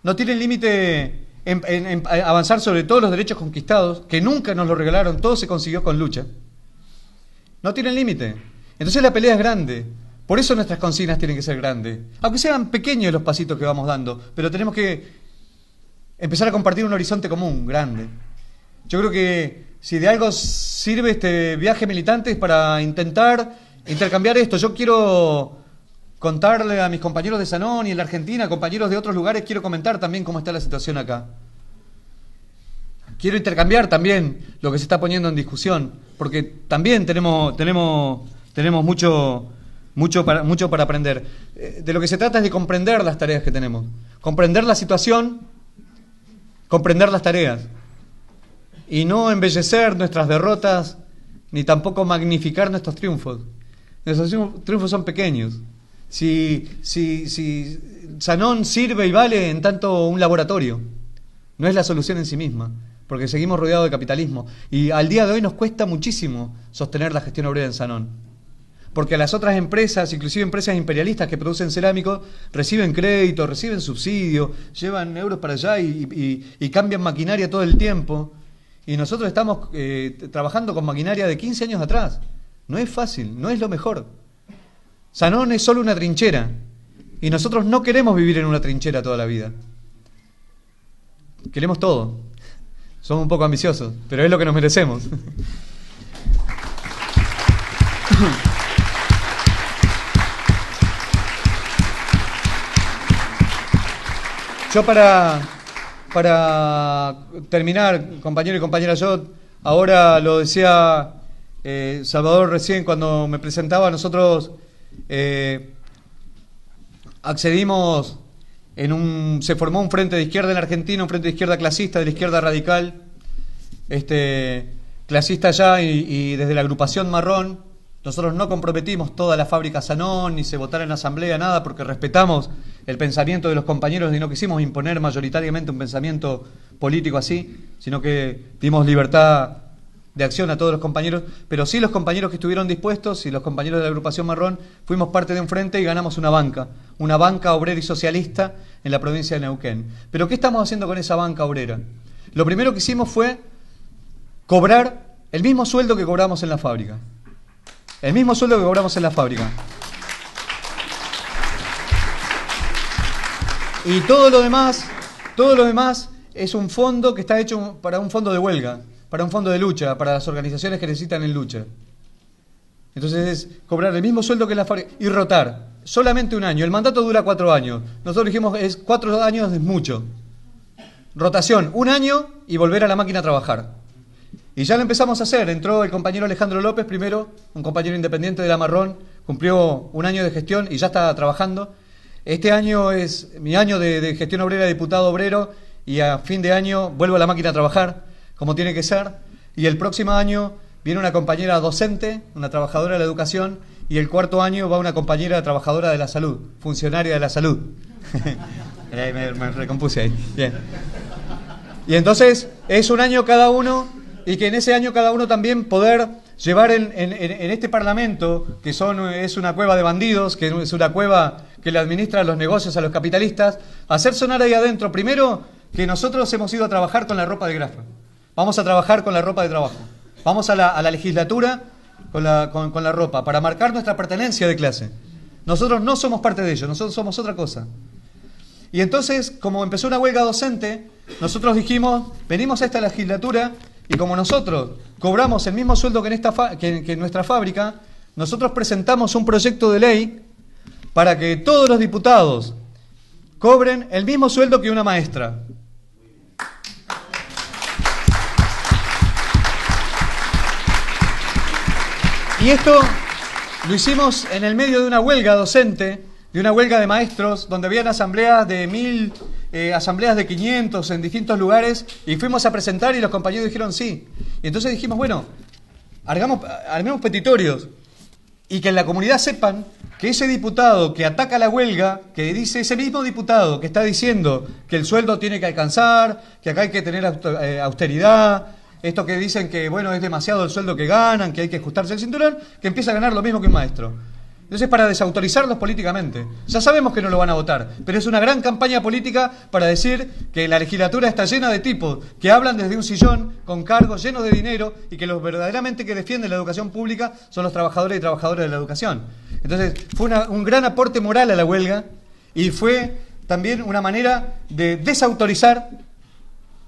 No tienen límite en avanzar sobre todos los derechos conquistados, que nunca nos lo regalaron, todo se consiguió con lucha. No tienen límite. Entonces la pelea es grande. Por eso nuestras consignas tienen que ser grandes. Aunque sean pequeños los pasitos que vamos dando, pero tenemos que empezar a compartir un horizonte común, grande. Yo creo que si de algo sirve este viaje militante es para intentar intercambiar esto. Yo quiero contarle a mis compañeros de Sanón y en la Argentina, compañeros de otros lugares, quiero comentar también cómo está la situación acá. Quiero intercambiar también lo que se está poniendo en discusión, porque también tenemos mucho para aprender. De lo que se trata es de comprender las tareas que tenemos, comprender la situación, comprender las tareas, y no embellecer nuestras derrotas, ni tampoco magnificar nuestros triunfos. Nuestros triunfos son pequeños. Si Sanón sirve y vale en tanto un laboratorio, no es la solución en sí misma, porque seguimos rodeados de capitalismo. Y al día de hoy nos cuesta muchísimo sostener la gestión obrera en Sanón. Porque las otras empresas, inclusive empresas imperialistas que producen cerámicos, reciben crédito, reciben subsidio, llevan euros para allá y cambian maquinaria todo el tiempo. Y nosotros estamos trabajando con maquinaria de 15 años atrás. No es fácil, no es lo mejor. Sanón es solo una trinchera. Y nosotros no queremos vivir en una trinchera toda la vida. Queremos todo. Somos un poco ambiciosos, pero es lo que nos merecemos. Yo para terminar, compañero y compañera, yo ahora lo decía Salvador recién cuando me presentaba, nosotros accedimos se formó un frente de izquierda en la Argentina, un frente de izquierda clasista, de la izquierda radical, clasista ya y desde la agrupación Marrón. Nosotros no comprometimos toda la fábrica Sanón, ni se votara en la asamblea, nada, porque respetamos el pensamiento de los compañeros y no quisimos imponer mayoritariamente un pensamiento político así, sino que dimos libertad de acción a todos los compañeros, pero sí los compañeros que estuvieron dispuestos y los compañeros de la agrupación Marrón fuimos parte de un frente y ganamos una banca obrera y socialista en la provincia de Neuquén. Pero ¿qué estamos haciendo con esa banca obrera? Lo primero que hicimos fue cobrar el mismo sueldo que cobramos en la fábrica. El mismo sueldo que cobramos en la fábrica. Y todo lo demás es un fondo que está hecho para un fondo de huelga, para un fondo de lucha, para las organizaciones que necesitan en lucha. Entonces es cobrar el mismo sueldo que en la fábrica y rotar. Solamente un año. El mandato dura 4 años. Nosotros dijimos 4 años es mucho. Rotación, 1 año y volver a la máquina a trabajar. Y ya lo empezamos a hacer. Entró el compañero Alejandro López primero, un compañero independiente de la Marrón, cumplió 1 año de gestión y ya está trabajando. Este año es mi año de gestión obrera, diputado obrero, y a fin de año vuelvo a la máquina a trabajar, como tiene que ser. Y el próximo año viene una compañera docente, una trabajadora de la educación, y el 4.º año va una compañera trabajadora de la salud, funcionaria de la salud. me recompuse ahí. Bien. Y entonces es 1 año cada uno. Y que en ese año cada uno también poder llevar en este Parlamento, que es una cueva de bandidos, que es una cueva que le administra los negocios a los capitalistas, hacer sonar ahí adentro, primero, que nosotros hemos ido a trabajar con la ropa de grafa. Vamos a trabajar con la ropa de trabajo. Vamos a la legislatura con la ropa, para marcar nuestra pertenencia de clase. Nosotros no somos parte de ello, nosotros somos otra cosa. Y entonces, como empezó una huelga docente, nosotros dijimos, venimos a esta legislatura. Y como nosotros cobramos el mismo sueldo que en nuestra fábrica, nosotros presentamos un proyecto de ley para que todos los diputados cobren el mismo sueldo que una maestra. Y esto lo hicimos en el medio de una huelga docente, de una huelga de maestros, donde habían asambleas de 1000, asambleas de 500 en distintos lugares, y fuimos a presentar y los compañeros dijeron sí. Y entonces dijimos, bueno, armemos petitorios y que en la comunidad sepan que ese diputado que ataca la huelga, que dice ese mismo diputado que está diciendo que el sueldo tiene que alcanzar, que acá hay que tener austeridad, esto que dicen que bueno es demasiado el sueldo que ganan, que hay que ajustarse el cinturón, que empieza a ganar lo mismo que un maestro. Entonces, para desautorizarlos políticamente. Ya sabemos que no lo van a votar, pero es una gran campaña política para decir que la legislatura está llena de tipos que hablan desde un sillón, con cargos llenos de dinero, y que los verdaderamente que defienden la educación pública son los trabajadores y trabajadoras de la educación. Entonces, fue un gran aporte moral a la huelga, y fue también una manera de desautorizar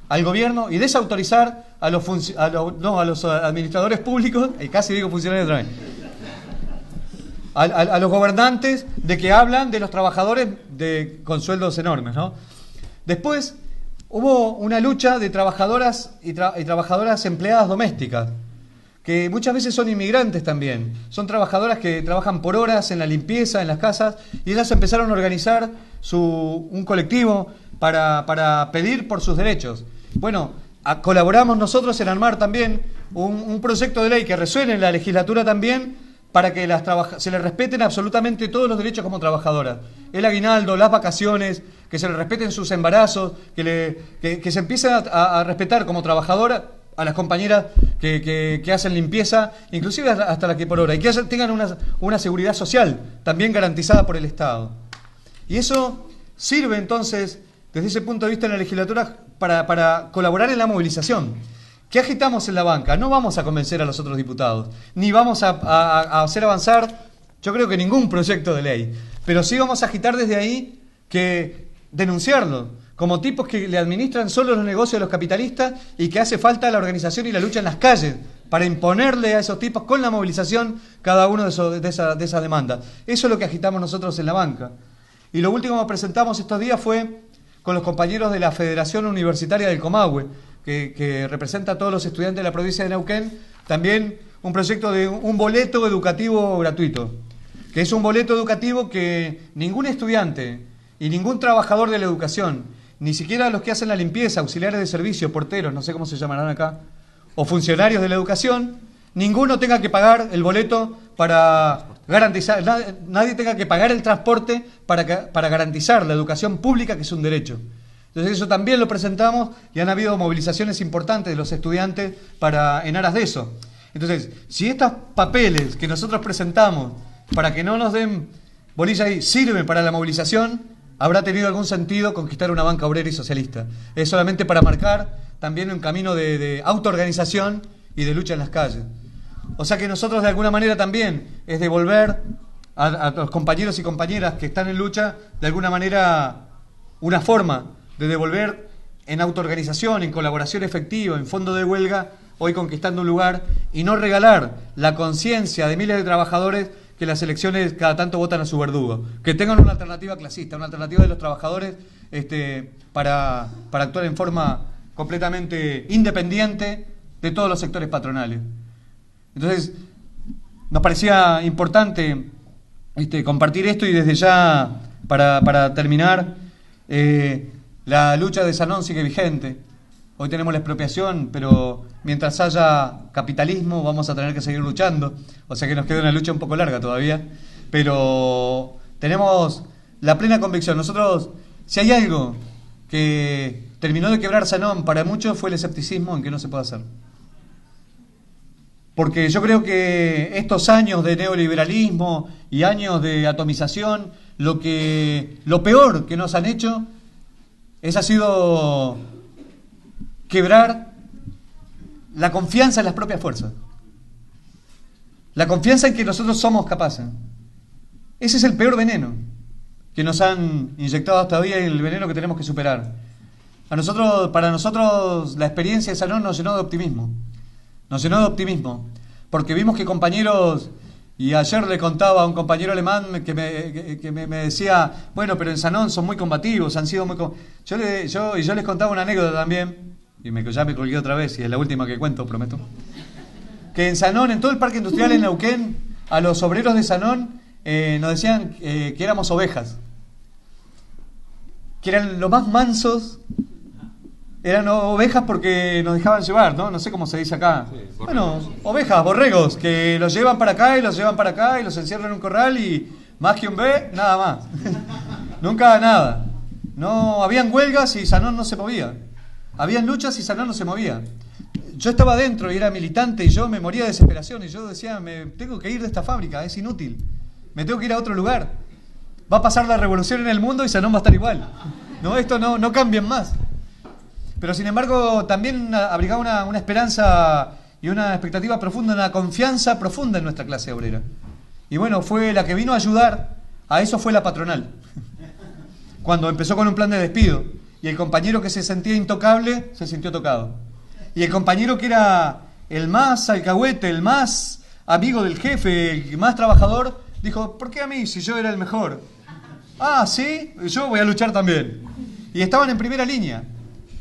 al gobierno y desautorizar a los administradores públicos, y casi digo funcionarios otra vez, a los gobernantes, de que hablan de los trabajadores con sueldos enormes, ¿no? Después hubo una lucha de trabajadoras y trabajadoras empleadas domésticas, que muchas veces son inmigrantes también. Son trabajadoras que trabajan por horas en la limpieza, en las casas, y ellas empezaron a organizar un colectivo para pedir por sus derechos. Bueno, colaboramos nosotros en armar también un proyecto de ley que resuene en la legislatura también, para que se les respeten absolutamente todos los derechos como trabajadoras. El aguinaldo, las vacaciones, que se les respeten sus embarazos, que se empiece a respetar como trabajadora a las compañeras que hacen limpieza, inclusive hasta la que por hora, y que tengan una seguridad social también garantizada por el Estado. Y eso sirve entonces, desde ese punto de vista en la legislatura, para colaborar en la movilización. ¿Qué agitamos en la banca? No vamos a convencer a los otros diputados, ni vamos a hacer avanzar, yo creo que ningún proyecto de ley, pero sí vamos a agitar desde ahí que denunciarlo, como tipos que le administran solo los negocios de los capitalistas, y que hace falta la organización y la lucha en las calles para imponerle a esos tipos con la movilización cada uno de esas demandas. Eso es lo que agitamos nosotros en la banca. Y lo último que presentamos estos días fue con los compañeros de la Federación Universitaria del Comahue, que representa a todos los estudiantes de la provincia de Neuquén, también un proyecto de un boleto educativo gratuito, que es un boleto educativo que ningún estudiante y ningún trabajador de la educación, ni siquiera los que hacen la limpieza, auxiliares de servicio, porteros, no sé cómo se llamarán acá, o funcionarios de la educación, ninguno tenga que pagar el boleto para garantizar, nadie tenga que pagar el transporte para garantizar la educación pública, que es un derecho. Entonces eso también lo presentamos, y han habido movilizaciones importantes de los estudiantes en aras de eso. Entonces, si estos papeles que nosotros presentamos para que no nos den bolilla ahí sirven para la movilización, habrá tenido algún sentido conquistar una banca obrera y socialista. Es solamente para marcar también un camino de autoorganización y de lucha en las calles. O sea que nosotros de alguna manera también es devolver a los compañeros y compañeras que están en lucha, de alguna manera, una forma de devolver en autoorganización, en colaboración efectiva, en fondo de huelga, hoy conquistando un lugar, y no regalar la conciencia de miles de trabajadores que las elecciones cada tanto votan a su verdugo. Que tengan una alternativa clasista, una alternativa de los trabajadores para actuar en forma completamente independiente de todos los sectores patronales. Entonces, nos parecía importante compartir esto, y desde ya, para terminar, la lucha de Sanón sigue vigente. Hoy tenemos la expropiación, pero mientras haya capitalismo vamos a tener que seguir luchando. O sea que nos queda una lucha un poco larga todavía. Pero tenemos la plena convicción. Nosotros, si hay algo que terminó de quebrar Sanón para muchos, fue el escepticismo en que no se puede hacer. Porque yo creo que estos años de neoliberalismo y años de atomización, lo peor que nos han hecho ha sido quebrar la confianza en las propias fuerzas. La confianza en que nosotros somos capaces. Ese es el peor veneno que nos han inyectado hasta hoy, y el veneno que tenemos que superar. Para nosotros, la experiencia de Sanón nos llenó de optimismo. Nos llenó de optimismo, porque vimos que compañeros, y ayer le contaba a un compañero alemán que me decía, bueno, pero en Sanón son muy combativos, han sido muy... Yo les contaba una anécdota también, y ya me colgué otra vez, y es la última que cuento, prometo. que en Sanón, en todo el parque industrial en Neuquén, a los obreros de Sanón nos decían que éramos ovejas. Que eran los más mansos. Eran ovejas porque nos dejaban llevar, ¿no? No sé cómo se dice acá. Sí, bueno, ovejas, borregos, que los llevan para acá y los llevan para acá y los encierran en un corral y más que un B, nada más. Nunca nada. No, habían huelgas y Sanón no se movía. Habían luchas y Sanón no se movía. Yo estaba dentro y era militante y yo me moría de desesperación y yo decía, me tengo que ir de esta fábrica, es inútil. Me tengo que ir a otro lugar. Va a pasar la revolución en el mundo y Sanón va a estar igual. No, esto no cambien más. Pero sin embargo también abrigaba una esperanza y una expectativa profunda, una confianza profunda en nuestra clase obrera. Y bueno, fue la que vino a ayudar, a eso fue la patronal. Cuando empezó con un plan de despido y el compañero que se sentía intocable se sintió tocado. Y el compañero que era el más alcahuete, el más amigo del jefe, el más trabajador, dijo, ¿por qué a mí si yo era el mejor? Ah, ¿sí? Yo voy a luchar también. Y estaban en primera línea.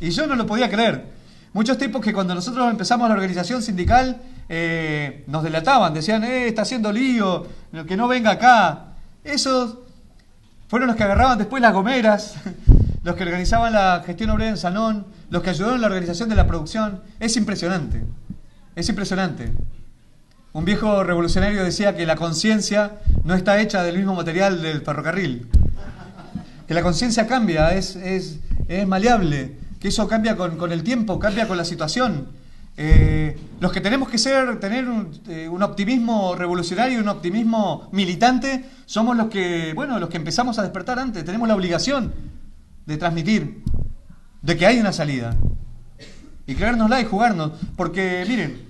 Y yo no lo podía creer. Muchos tipos que cuando nosotros empezamos la organización sindical nos delataban, decían, está haciendo lío, que no venga acá. Esos fueron los que agarraban después las gomeras, los que organizaban la gestión obrera en Sanón, los que ayudaron en la organización de la producción. Es impresionante, es impresionante. Un viejo revolucionario decía que la conciencia no está hecha del mismo material del ferrocarril. Que la conciencia cambia, es maleable. Que eso cambia con el tiempo, cambia con la situación. Los que tenemos que tener un optimismo revolucionario, un optimismo militante, somos los que empezamos a despertar antes. Tenemos la obligación de transmitir, de que hay una salida. Y creérnosla y jugarnos. Porque, miren,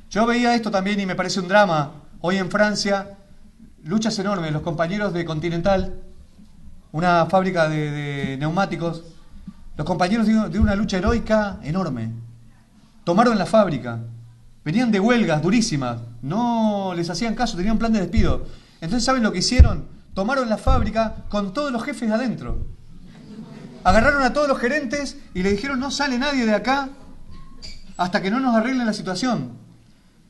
yo veía esto también y me parece un drama. Hoy en Francia, luchas enormes. Los compañeros de Continental, una fábrica de neumáticos, los compañeros de una lucha heroica enorme. Tomaron la fábrica. Venían de huelgas durísimas. No les hacían caso, tenían un plan de despido. Entonces, ¿saben lo que hicieron? Tomaron la fábrica con todos los jefes adentro. Agarraron a todos los gerentes y le dijeron, no sale nadie de acá hasta que no nos arreglen la situación.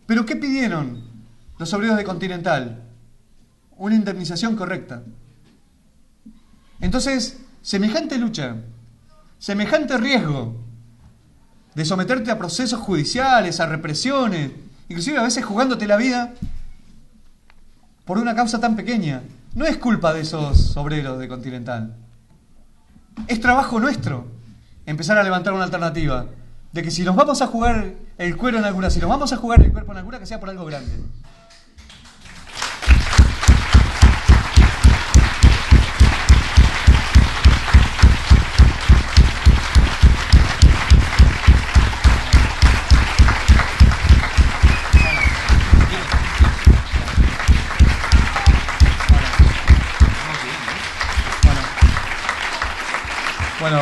¿Pero qué pidieron los obreros de Continental? Una indemnización correcta. Entonces, semejante lucha, semejante riesgo de someterte a procesos judiciales, a represiones, inclusive a veces jugándote la vida por una causa tan pequeña, no es culpa de esos obreros de Continental. Es trabajo nuestro empezar a levantar una alternativa de que si nos vamos a jugar el cuero en alguna, si nos vamos a jugar el cuerpo en alguna, que sea por algo grande. Bueno,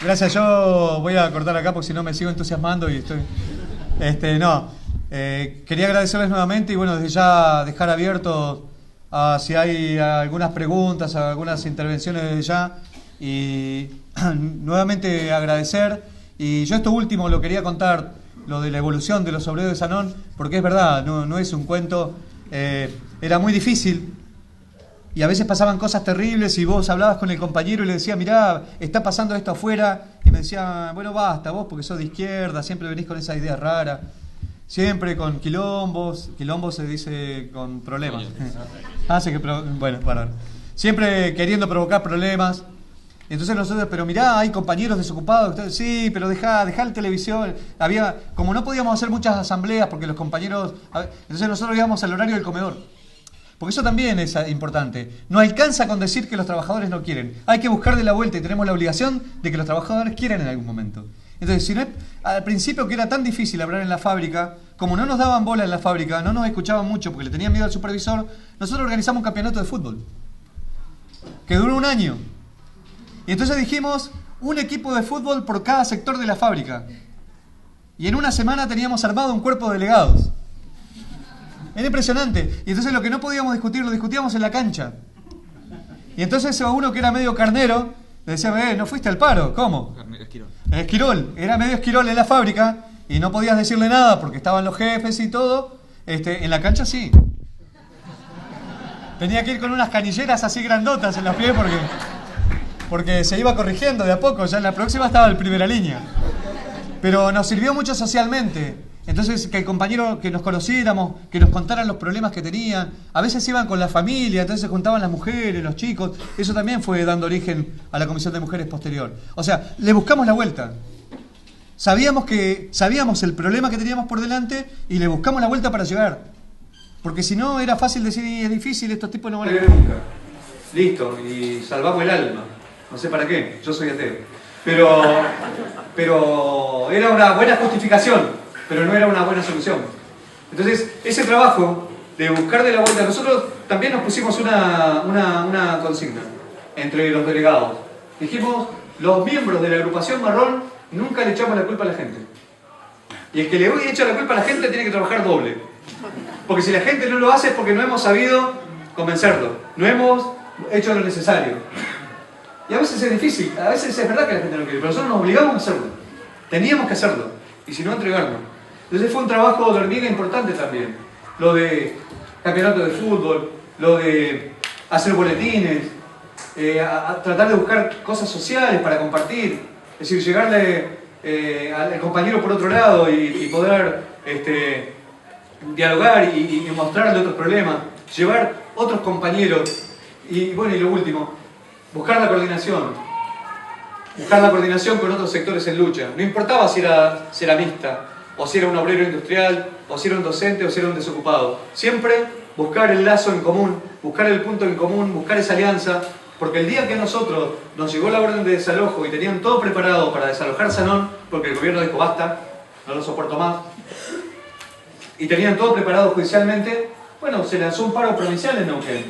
gracias. Yo voy a cortar acá porque si no me sigo entusiasmando y estoy... quería agradecerles nuevamente y bueno, desde ya dejar abierto a si hay algunas preguntas, algunas intervenciones desde ya y nuevamente agradecer. Y yo esto último lo quería contar, lo de la evolución de los obreros de Sanón, porque es verdad, no es un cuento, era muy difícil. Y a veces pasaban cosas terribles y vos hablabas con el compañero y le decías, mirá, está pasando esto afuera. Y me decía, bueno, basta, vos porque sos de izquierda, siempre venís con esa idea rara. Siempre con quilombos se dice con problemas. Bueno, para. Siempre queriendo provocar problemas. Entonces nosotros, pero mirá, hay compañeros desocupados. Sí, pero dejá la televisión. Como no podíamos hacer muchas asambleas porque los compañeros... Entonces nosotros íbamos al horario del comedor. Porque eso también es importante. No alcanza con decir que los trabajadores no quieren. Hay que buscarle la vuelta y tenemos la obligación de que los trabajadores quieran en algún momento. Entonces, si no, al principio que era tan difícil hablar en la fábrica, como no nos daban bola en la fábrica, no nos escuchaban mucho porque le tenían miedo al supervisor, nosotros organizamos un campeonato de fútbol que duró 1 año. Y entonces dijimos, un equipo de fútbol por cada sector de la fábrica. Y en 1 semana teníamos armado un cuerpo de delegados. Era impresionante. Y entonces lo que no podíamos discutir, lo discutíamos en la cancha. Y entonces a uno que era medio carnero, le decía, ¿no fuiste al paro? ¿Cómo? Esquirol. Era medio esquirol en la fábrica. y no podías decirle nada porque estaban los jefes y todo. En la cancha sí. Tenía que ir con unas canilleras así grandotas en los pies porque se iba corrigiendo de a poco. Ya en la próxima estaba en primera línea. Pero nos sirvió mucho socialmente. Entonces, que el compañero, que nos conociéramos, que nos contaran los problemas que tenían. A veces iban con la familia, entonces se juntaban las mujeres, los chicos. Eso también fue dando origen a la Comisión de Mujeres posterior. O sea, le buscamos la vuelta. Sabíamos el problema que teníamos por delante y le buscamos la vuelta para llegar. Porque si no, era fácil decir, y es difícil, estos tipos no van a creer nunca. Listo, y salvamos el alma. No sé para qué, yo soy ateo. Pero era una buena justificación, pero no era una buena solución. Entonces, ese trabajo de buscar de la vuelta, nosotros también nos pusimos una consigna entre los delegados. Dijimos, los miembros de la agrupación marrón nunca le echamos la culpa a la gente. Y el que le echa la culpa a la gente tiene que trabajar doble. Porque si la gente no lo hace es porque no hemos sabido convencerlo, no hemos hecho lo necesario. Y a veces es difícil, a veces es verdad que la gente no quiere, pero nosotros nos obligamos a hacerlo. Teníamos que hacerlo, y si no, entregarnos. Entonces fue un trabajo de hormiga importante también. Lo de campeonato de fútbol, lo de hacer boletines, a tratar de buscar cosas sociales para compartir. Es decir, llegarle al compañero por otro lado y poder dialogar y mostrarle otros problemas, llevar otros compañeros y bueno, y lo último, buscar la coordinación con otros sectores en lucha. No importaba si era ceramista, o si era un obrero industrial, o si era un docente, o si era un desocupado. Siempre buscar el lazo en común, buscar el punto en común, buscar esa alianza, porque el día que a nosotros nos llegó la orden de desalojo y tenían todo preparado para desalojar Sanón, porque el gobierno dijo basta, no lo soporto más, y tenían todo preparado judicialmente, bueno, se lanzó un paro provincial en Neuquén.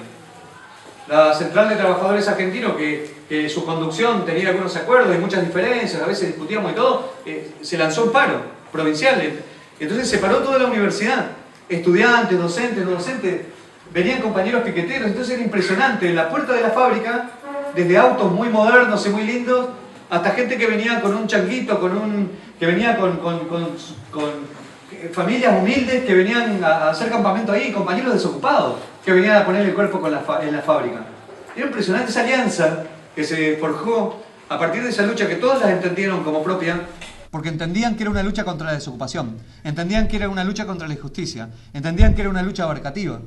La Central de Trabajadores Argentinos, que su conducción tenía algunos acuerdos y muchas diferencias, a veces discutíamos y todo, se lanzó un paro provincial. Entonces se paró toda la universidad. Estudiantes, docentes, no docentes, venían compañeros piqueteros, entonces era impresionante. En la puerta de la fábrica, desde autos muy modernos y muy lindos, hasta gente que venía con un changuito, que venía con familias humildes que venían a hacer campamento ahí, compañeros desocupados que venían a poner el cuerpo en la fábrica. Era impresionante esa alianza que se forjó a partir de esa lucha que todos las entendieron como propia, porque entendían que era una lucha contra la desocupación, entendían que era una lucha contra la injusticia, entendían que era una lucha abarcativa.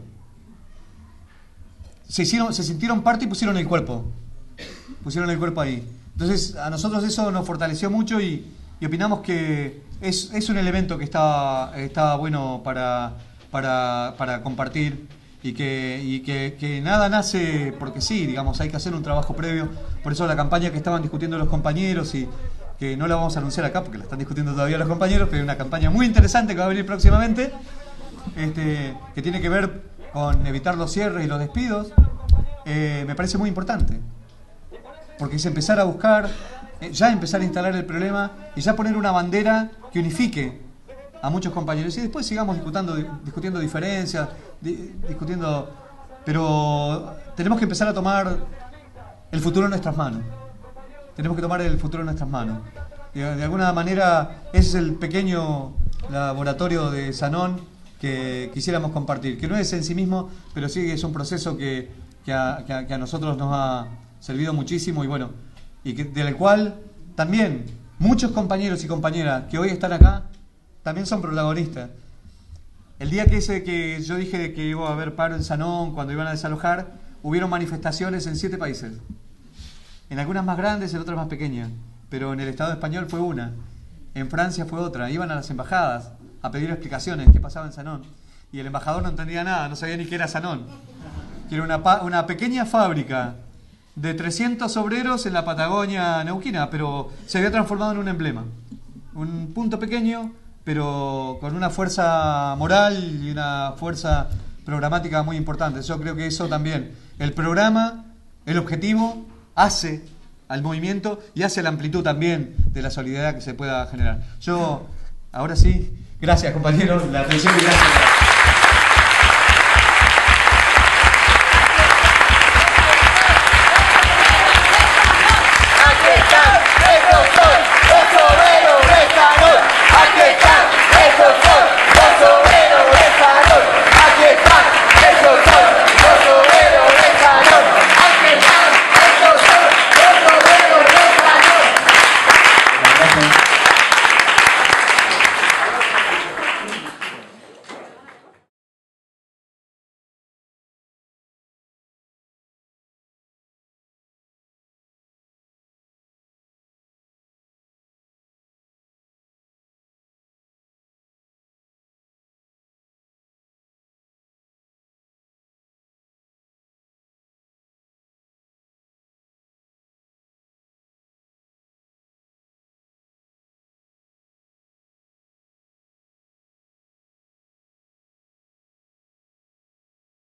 Se sintieron parte y pusieron el cuerpo ahí. Entonces a nosotros eso nos fortaleció mucho y opinamos que es un elemento que está bueno para compartir y que nada nace porque sí, digamos, hay que hacer un trabajo previo. Por eso la campaña que estaban discutiendo los compañeros y que no la vamos a anunciar acá porque la están discutiendo todavía los compañeros, pero hay una campaña muy interesante que va a venir próximamente, que tiene que ver con evitar los cierres y los despidos. Me parece muy importante, porque es empezar a buscar, ya empezar a instalar el problema y ya poner una bandera que unifique a muchos compañeros y después sigamos discutiendo diferencias, pero tenemos que empezar a tomar el futuro en nuestras manos. De alguna manera ese es el pequeño laboratorio de Sanón que quisiéramos compartir, que no es en sí mismo, pero sí es un proceso que a nosotros nos ha servido muchísimo y bueno, del cual también muchos compañeros y compañeras que hoy están acá también son protagonistas. El día que yo dije que iba a haber paro en Sanón cuando iban a desalojar, hubieron manifestaciones en 7 países. En algunas más grandes, en otras más pequeñas. Pero en el Estado español fue una. En Francia fue otra. Iban a las embajadas a pedir explicaciones qué pasaba en Sanón. Y el embajador no entendía nada, no sabía ni qué era Sanón. Que era una pequeña fábrica de 300 obreros en la Patagonia neuquina, pero se había transformado en un emblema. Un punto pequeño, pero con una fuerza moral y una fuerza programática muy importante. Yo creo que eso también, el programa, el objetivo, hace al movimiento y hace la amplitud también de la solidaridad que se pueda generar. Ahora sí, gracias compañeros, la atención y gracias.